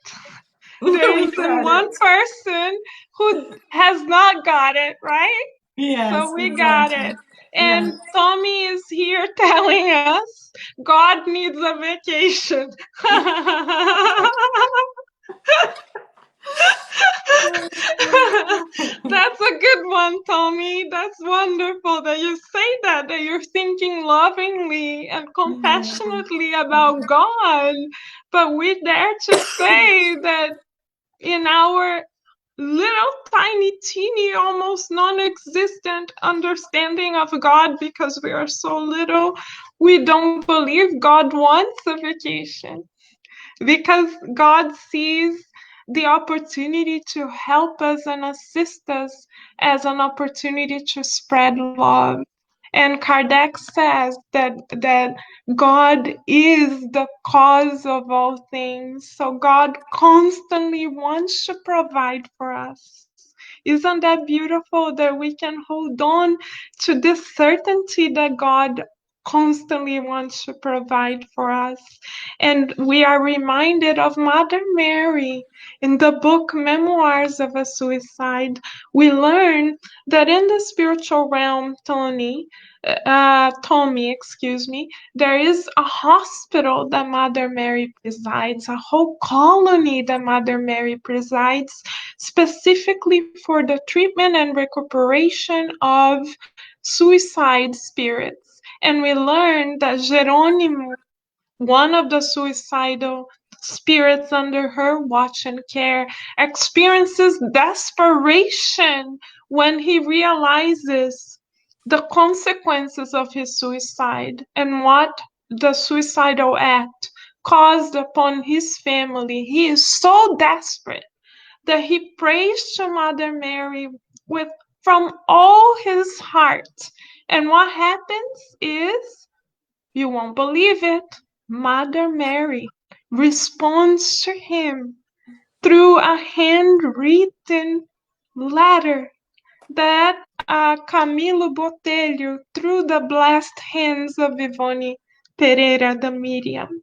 There We isn't got one it. person who has not got it, right? So Yes, we got exactly. it. Yeah. And Tommy is here telling us God needs a vacation. That's a good one, Tommy. That's wonderful that you say that you're thinking lovingly and compassionately about God. But we dare to say that in our little tiny, teeny, almost non existent understanding of God, because we are so little, we don't believe God wants a vacation because God sees the opportunity to help us and assist us as an opportunity to spread love. And Kardec says that God is the cause of all things. So God constantly wants to provide for us. Isn't that beautiful that we can hold on to this certainty that God constantly wants to provide for us? And we are reminded of Mother Mary in the book Memoirs of a Suicide. We learn that in the spiritual realm, Tommy, excuse me, there is a hospital that Mother Mary presides, a whole colony that Mother Mary presides, specifically for the treatment and recuperation of suicide spirits. And we learn that Geronimo, one of the suicidal spirits under her watch and care, experiences desperation when he realizes the consequences of his suicide and what the suicidal act caused upon his family. He is so desperate that he prays to Mother Mary with from all his heart. And what happens is, you won't believe it, Mother Mary responds to him through a handwritten letter that Camilo Botelho, through the blessed hands of Ivone Pereira da Miriam,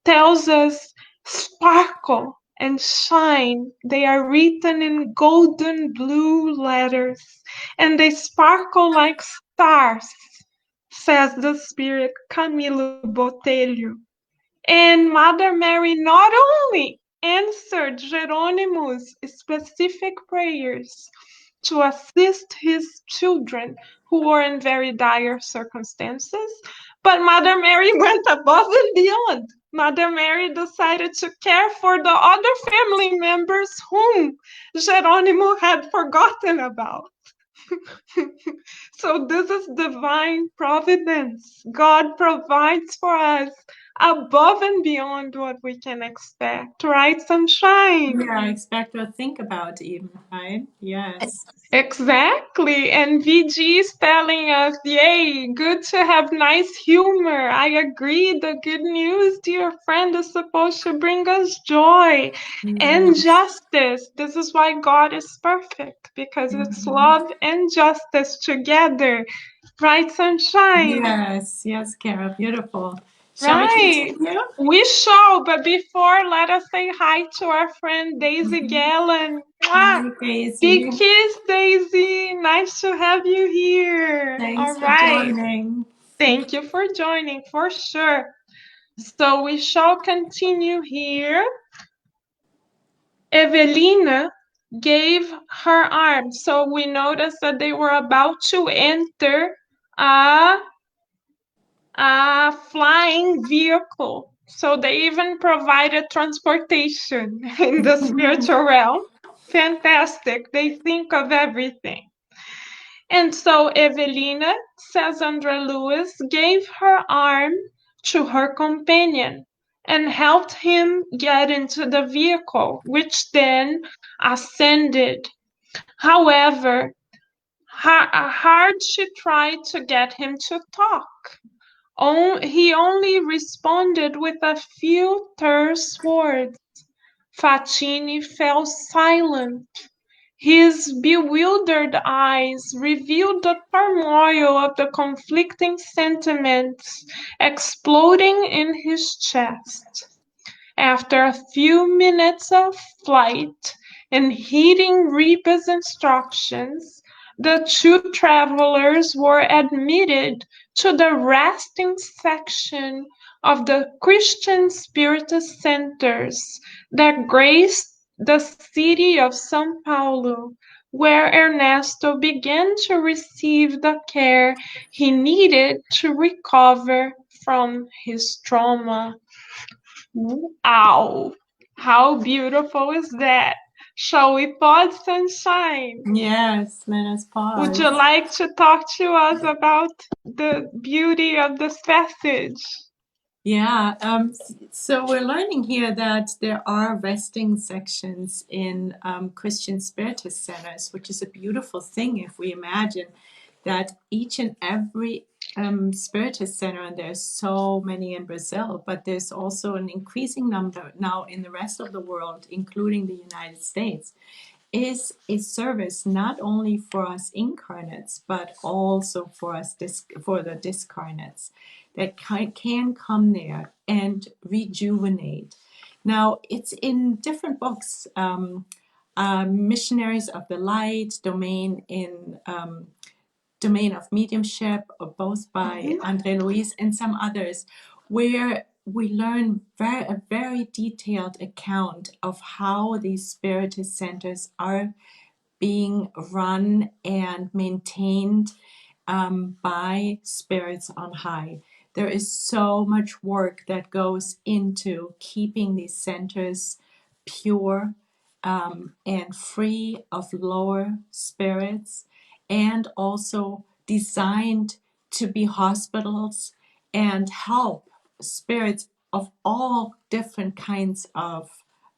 tells us sparkle and shine. They are written in golden blue letters, and they sparkle like stars, says the spirit Camilo Botelho. And Mother Mary not only answered Jerônimo's specific prayers to assist his children who were in very dire circumstances, but Mother Mary went above and beyond. Mother Mary decided to care for the other family members whom Geronimo had forgotten about. So this is divine providence. God provides for us above and beyond what we can expect, right, Sunshine? Yeah, expect or think about even, right? Yes. Exactly. And VG is telling us, yay, good to have nice humor. I agree. The good news, dear friend, is supposed to bring us joy and Yes. justice. This is why God is perfect, because it's Mhm. love and justice together. Right, Sunshine? Yes, yes, Kara, beautiful. Shall we Right. continue? We shall, but before, let us say hi to our friend Daisy Mhm. Gallen. Mwah! Hi, Big Daisy. kiss, Daisy. Nice to have you here. Thanks All for right. joining. Thank you for joining, for sure. So we shall continue here. Evelina gave her arm. So we noticed that they were about to enter a flying vehicle. So they even provided transportation in the spiritual realm. Fantastic. They think of everything. And so Evelina, says Andrea Lewis, gave her arm to her companion and helped him get into the vehicle, which then ascended. However, hard she tried to get him to talk. He only responded with a few terse words. Faccini fell silent. His bewildered eyes revealed the turmoil of the conflicting sentiments exploding in his chest. After a few minutes of flight and heeding Reba's instructions, the two travelers were admitted to the resting section of the Christian Spiritist centers that graced the city of São Paulo, where Ernesto began to receive the care he needed to recover from his trauma. Wow! How beautiful is that? Shall we pause, Sunshine? Yes, let us Would you pause. like to talk to us about the beauty of this passage? Yeah, so we're learning here that there are resting sections in Christian Spiritist centers, which is a beautiful thing if we imagine that each and every Spiritist center, and there's so many in Brazil, but there's also an increasing number now in the rest of the world, including the United States, is a service not only for us incarnates, but also for us for the discarnates that can come there and rejuvenate. Now, it's in different books. Missionaries of the Light, Domain of Mediumship, or both by Mhm. Andre Luis and some others, where we learn a very detailed account of how these spiritist centers are being run and maintained by spirits on high. There is so much work that goes into keeping these centers pure, and free of lower spirits, and also designed to be hospitals and help spirits of all different kinds of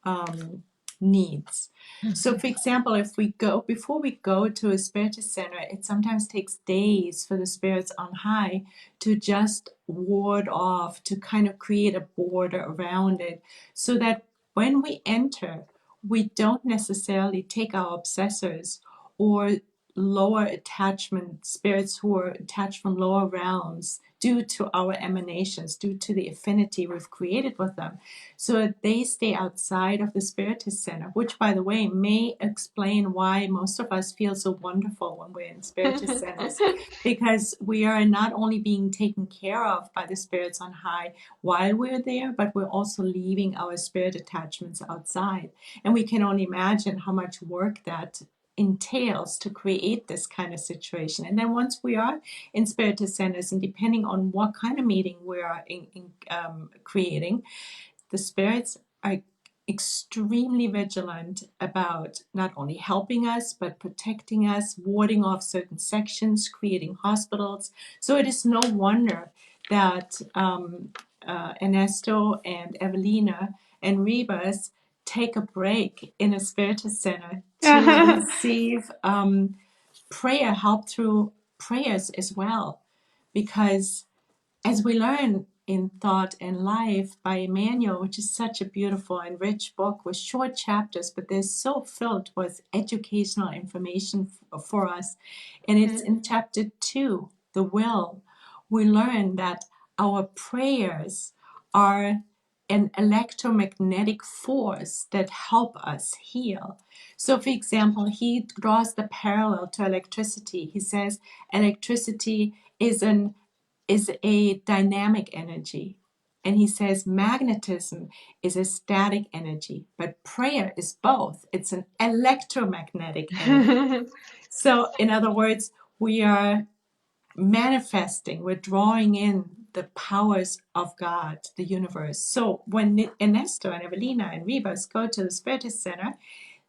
um, needs. So, for example, if we go before we go to a spiritist center, it sometimes takes days for the spirits on high to just ward off, to kind of create a border around it, so that when we enter, we don't necessarily take our obsessors or lower attachment spirits who are attached from lower realms due to our emanations, due to the affinity we've created with them, so that they stay outside of the spiritist center, which, by the way, may explain why most of us feel so wonderful when we're in spiritist centers, because we are not only being taken care of by the spirits on high while we're there, but we're also leaving our spirit attachments outside. And we can only imagine how much work that entails to create this kind of situation. And then once we are in spiritist centers, and depending on what kind of meeting we are creating, the spirits are extremely vigilant about not only helping us, but protecting us, warding off certain sections, creating hospitals. So it is no wonder that Ernesto and Evelina and Rebus take a break in a spiritist center to receive prayer help through prayers as well. Because as we learn in Thought and Life by Emmanuel, which is such a beautiful and rich book with short chapters, but they're so filled with educational information for us. And it's in chapter 2, The Will. We learn that our prayers are an electromagnetic force that help us heal. So, for example, he draws the parallel to electricity. He says electricity is a dynamic energy. And he says magnetism is a static energy, but prayer is both. It's an electromagnetic energy. So, in other words, we are manifesting, we're drawing in the powers of God, the universe. So, when Ernesto and Evelina and Rebus go to the Spiritist Center,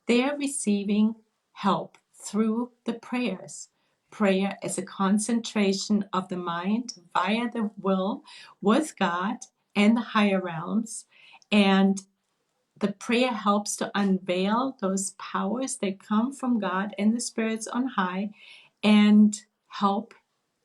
they are receiving help through the prayers. Prayer is a concentration of the mind via the will with God and the higher realms. And the prayer helps to unveil those powers that come from God and the spirits on high, and help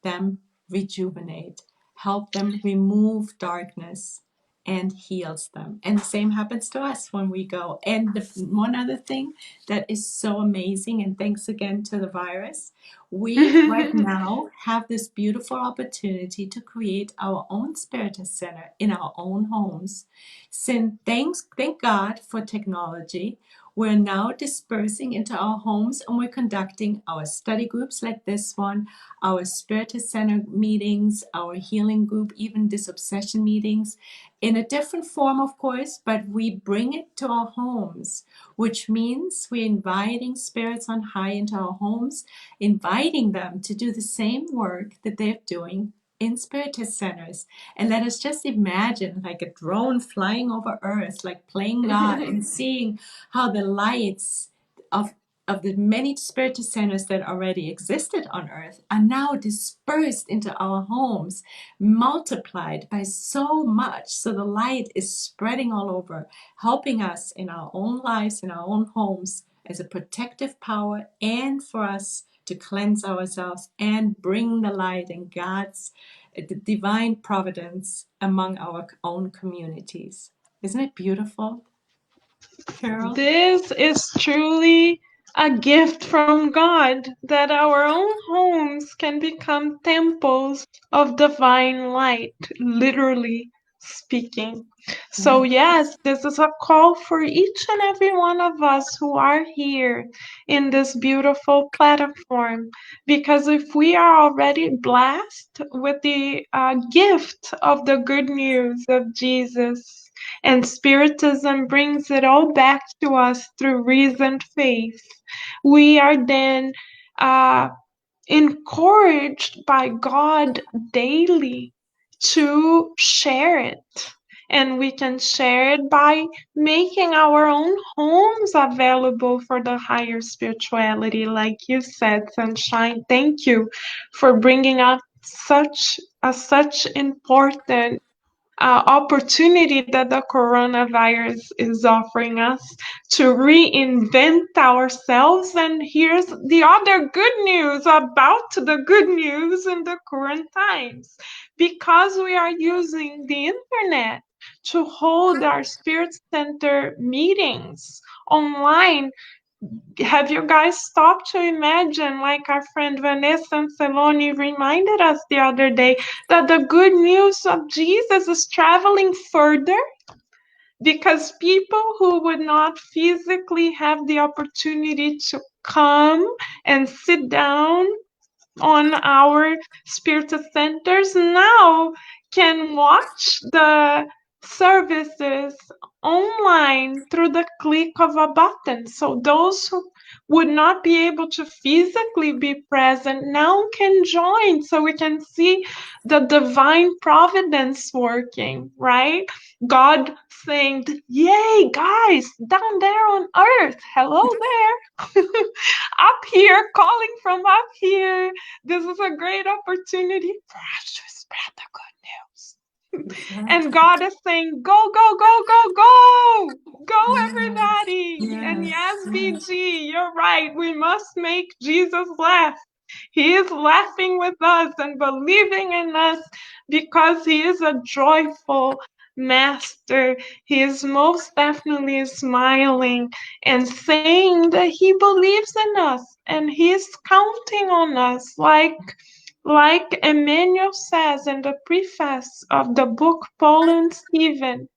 them rejuvenate, help them remove darkness, and heals them. And the same happens to us when we go. And one other thing that is so amazing, and thanks again to the virus, we right now have this beautiful opportunity to create our own Spiritist Center in our own homes. Since thank God for technology, we're now dispersing into our homes, and we're conducting our study groups like this one, our Spiritist Center meetings, our healing group, even disobsession meetings, in a different form, of course, but we bring it to our homes, which means we're inviting spirits on high into our homes, inviting them to do the same work that they're doing in spiritist centers. And let us just imagine like a drone flying over Earth, like playing God, and seeing how the lights of the many spiritist centers that already existed on Earth are now dispersed into our homes, multiplied by so much. So the light is spreading all over, helping us in our own lives, in our own homes, as a protective power, and for us to cleanse ourselves and bring the light and God's the divine providence among our own communities. Isn't it beautiful, Carol? This is truly a gift from God that our own homes can become temples of divine light, literally speaking. So, Yeah. yes, this is a call for each and every one of us who are here in this beautiful platform. Because if we are already blessed with the gift of the good news of Jesus, and Spiritism brings it all back to us through reasoned faith, we are then uh, encouraged by God daily to share it. And we can share it by making our own homes available for the higher spirituality, like you said, Sunshine. Thank you for bringing up such important opportunity that the coronavirus is offering us to reinvent ourselves. And here's the other good news about the good news in the current times. Because we are using the internet to hold our spirit center meetings online, have you guys stopped to imagine, like our friend Vanessa and Anceloni reminded us the other day, that the good news of Jesus is traveling further? Because people who would not physically have the opportunity to come and sit down on our spiritual centers now can watch the services online through the click of a button. So those who would not be able to physically be present now can join, so we can see the divine providence working, right? God saying, yay, guys, down there on earth, hello there. Up here, calling from up here. This is a great opportunity for us to spread the good news. And Exactly. God is saying, go, go, go, go, go, go, Yes. everybody. And yes, Yes. Yes. BG, you're right. We must make Jesus laugh. He is laughing with us and believing in us because he is a joyful master. He is most definitely smiling and saying that he believes in us and he is counting on us, like Emmanuel says in the preface of the book Paul and Stephen.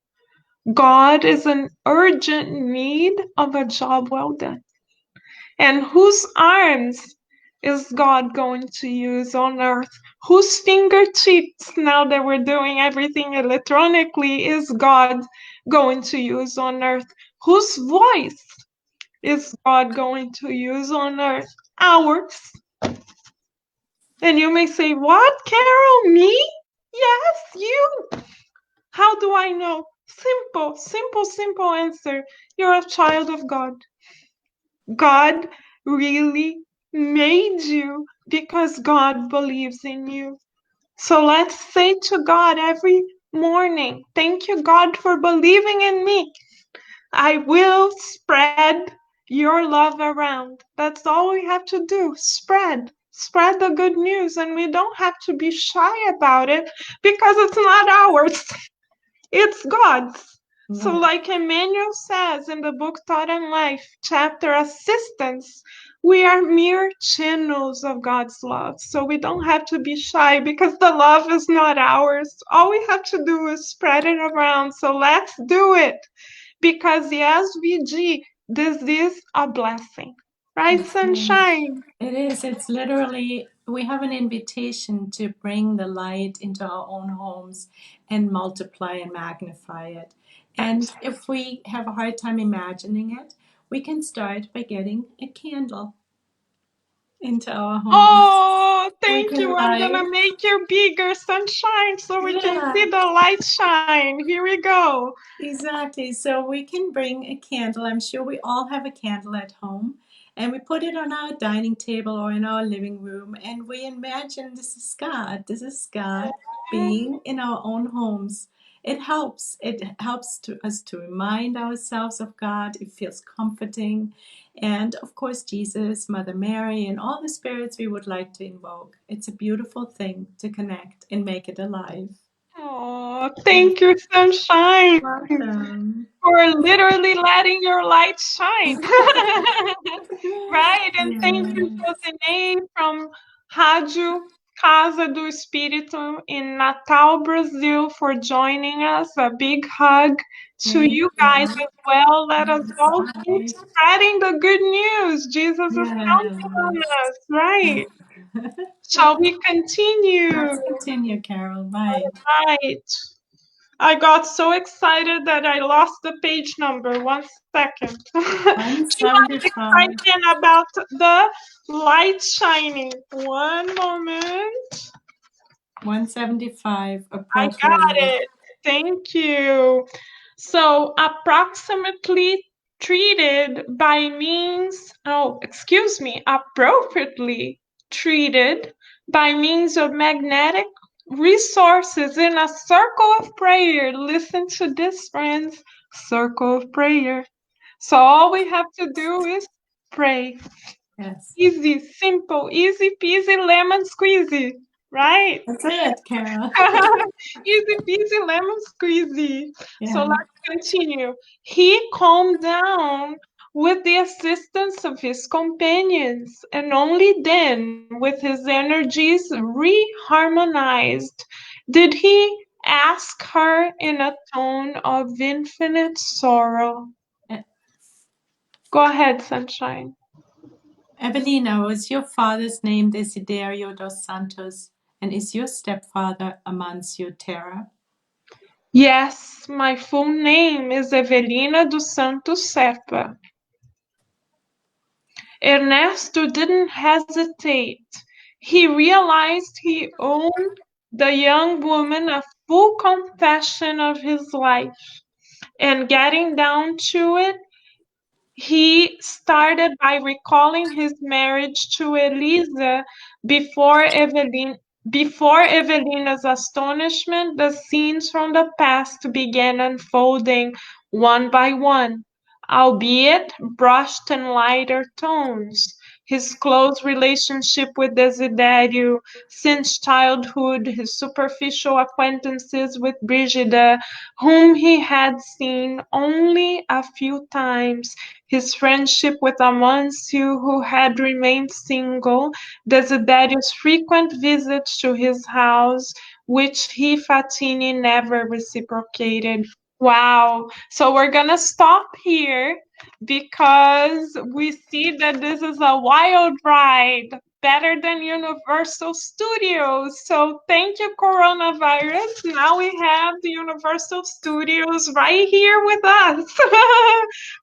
God is in urgent need of a job well done. And whose arms is God going to use on earth? Whose fingertips, now that we're doing everything electronically, is God going to use on earth? Whose voice is God going to use on earth? Ours. And you may say, what, Carol? Me? Yes, you. How do I know? Simple, simple, simple answer. You're a child of God. God really made you because God believes in you. So let's say to God every morning, thank you, God, for believing in me. I will spread your love around. That's all we have to do. Spread the good news. And we don't have to be shy about it because it's not ours. It's God's. So, Yeah. like Emmanuel says in the book Thought and Life, chapter Assistance, we are mere channels of God's love. So, we don't have to be shy because the love is not ours. All we have to do is spread it around. So, let's do it because the SVG, this is a blessing. Right, It is. Sunshine? It is. It's literally, we have an invitation to bring the light into our own homes and multiply and magnify it. And if we have a hard time imagining it, we can start by getting a candle into our homes. Oh, We thank can you. I'm light, gonna make you bigger, Sunshine, so we can yeah, see the light shine. Here we go. exactly. So we can bring a candle. I'm sure we all have a candle at home. And we put it on our dining table or in our living room. And we imagine this is God. This is God being in our own homes. It helps. It helps to us to remind ourselves of God. It feels comforting. And of course, Jesus, Mother Mary, and all the spirits we would like to invoke. It's a beautiful thing to connect and make it alive. Oh, Yes. thank you, Sunshine, Welcome. for literally letting your light shine. Right? And thank you, Yes. Josenei from Rádio Casa do Espírito in Natal, Brazil, for joining us. A big hug to Thank you guys you. as well. Let us Yes, all keep bye. spreading the good news. Jesus is counting on Yes. us, right? Shall we continue? Let's continue, Carol. Bye. Right. I got so excited that I lost the page number. 1 second. Too much 175. excitement about the light shining. One moment. 175 I got appropriately. it. Thank you. So, approximately treated by means, oh, excuse me, appropriately treated by means of magnetic resources in a circle of prayer. Listen to this, friends. Circle of prayer. So, all we have to do is pray. Yes. Easy, simple, easy peasy lemon squeezy, right? That's it, Carol. Easy peasy lemon squeezy. So Yeah. let's continue. He calmed down with the assistance of his companions, and only then, with his energies reharmonized, did he ask her in a tone of infinite sorrow. E- Go ahead, sunshine. Evelina, was your father's name Desiderio dos Santos? And is your stepfather Amancio Terra? Yes, my full name is Evelina dos Santos Serpa. Ernesto didn't hesitate. He realized he owed the young woman a full confession of his life, and getting down to it, he started by recalling his marriage to Elisa before Evelina's astonishment, the scenes from the past began unfolding one by one, albeit brushed in lighter tones. His close relationship with Desiderio since childhood, his superficial acquaintances with Brigida, whom he had seen only a few times, his friendship with Amancio, who had remained single, Desiderius' frequent visits to his house, which he Fatini never reciprocated. Wow. So we're gonna stop here because we see that this is a wild ride, better than Universal Studios. So thank you, coronavirus. Now we have the Universal Studios right here with us.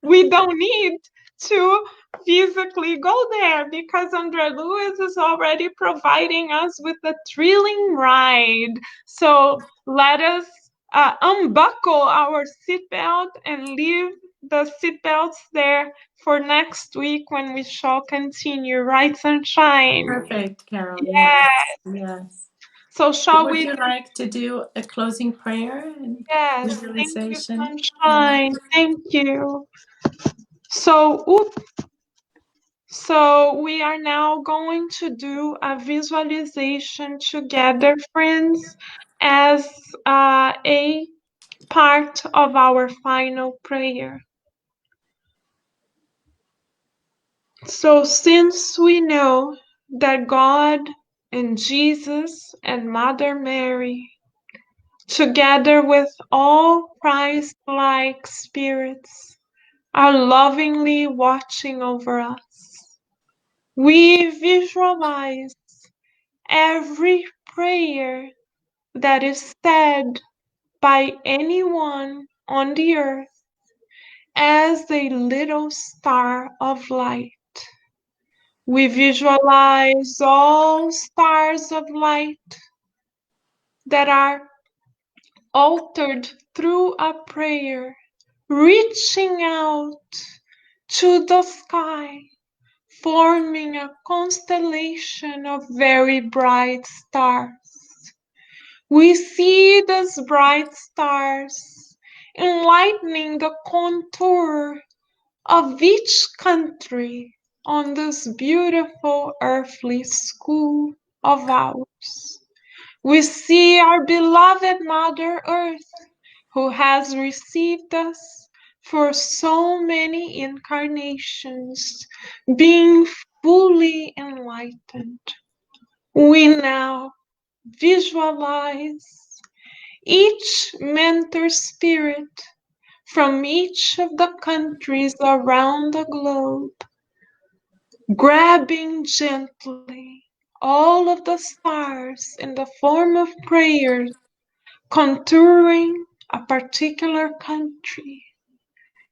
We don't need to physically go there because Andre Lewis is already providing us with a thrilling ride. So let us unbuckle our seatbelt and leave the seatbelts there for next week when we shall continue. Right, Sunshine? Perfect, Carol. Yeah. Yes. Yes. So shall Would we? you like to do a closing prayer and Yes. Thank you, visualization? Yeah. Sunshine. Thank you. So, So we are now going to do a visualization together, friends, as a part of our final prayer. So since we know that God and Jesus and Mother Mary, together with all Christ-like spirits, are lovingly watching over us, we visualize every prayer that is said by anyone on the earth as a little star of light. We visualize all stars of light that are altered through a prayer, reaching out to the sky, forming a constellation of very bright stars. We see these bright stars enlightening the contour of each country on this beautiful earthly school of ours. We see our beloved Mother Earth, who has received us for so many incarnations, being fully enlightened. We now visualize each mentor spirit from each of the countries around the globe, grabbing gently all of the stars in the form of prayers, contouring a particular country,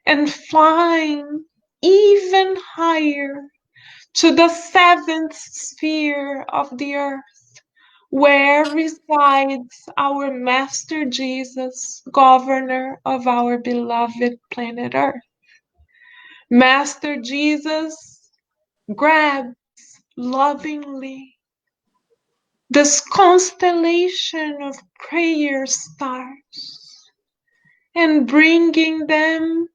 and flying even higher to the seventh sphere of the earth, where resides our Master Jesus, governor of our beloved planet Earth. Master Jesus grabs lovingly this constellation of prayer stars and bringing them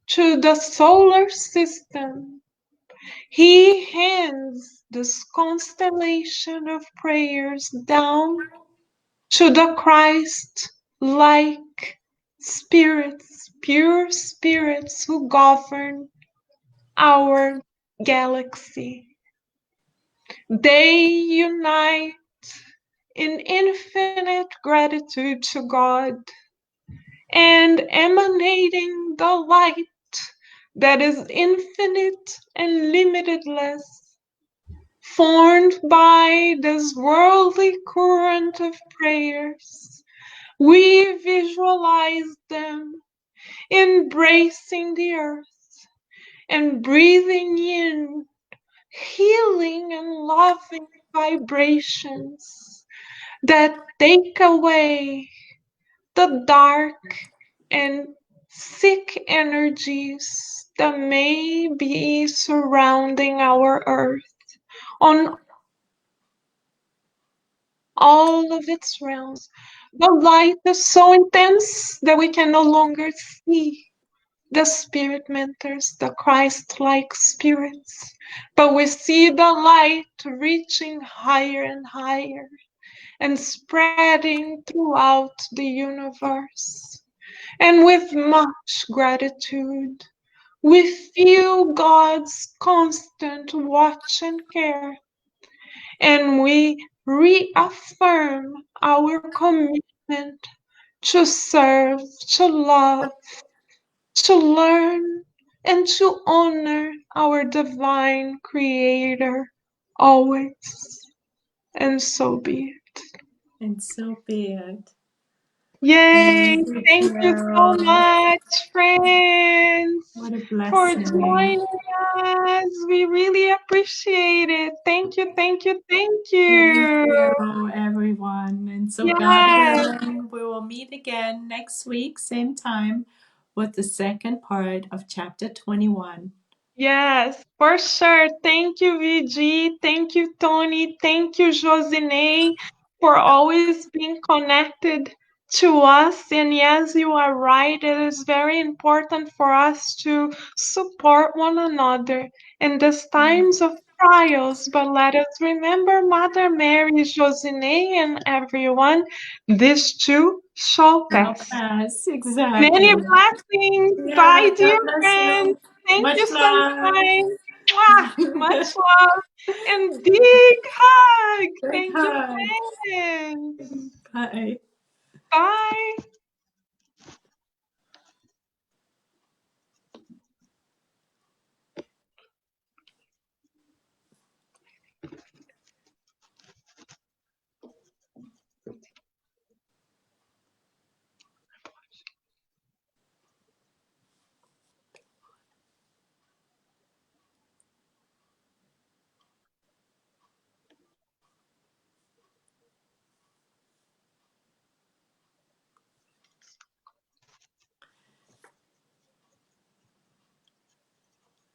to the solar system. He hands this constellation of prayers down to the Christ-like spirits, pure spirits who govern our galaxy. They unite in infinite gratitude to God and emanating the light that is infinite and limitless, formed by this worldly current of prayers. We visualize them embracing the earth and breathing in healing and loving vibrations that take away the dark and sick energies that may be surrounding our earth on all of its realms. The light is so intense that we can no longer see the spirit mentors, the Christ-like spirits, but we see the light reaching higher and higher and spreading throughout the universe. And with much gratitude, we feel God's constant watch and care, and we reaffirm our commitment to serve, to love, to learn, and to honor our divine Creator always. And so be it. And so be it. Yay! Thank you, Thank you so Carol. much, friends, What a for blessing. joining us. We really appreciate it. Thank you, thank you, thank Thank you. you, everyone. And so, God Yes. willing, we will meet again next week, same time, with the second part of chapter 21. Yes, for sure. Thank you, VG. Thank you, Tony. Thank you, Josine, for always being connected to us. And yes, you are right. It is very important for us to support one another in these times of trials. But let us remember Mother Mary, Josine, and everyone. This too shall Now pass. pass, Many exactly. blessings. Yeah, Bye, God dear bless friends. you. Thank Much you, love. sunshine. Mwah! Much love and big hug. Big Thank you, hug. friends. Bye. Bye.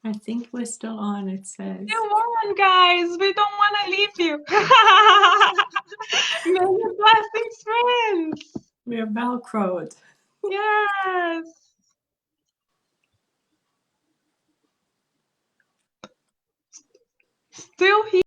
I think we're still on, it says. Come on, guys. We don't want to leave you. Many blessings, friends. We're Velcroed. Yes. Still here.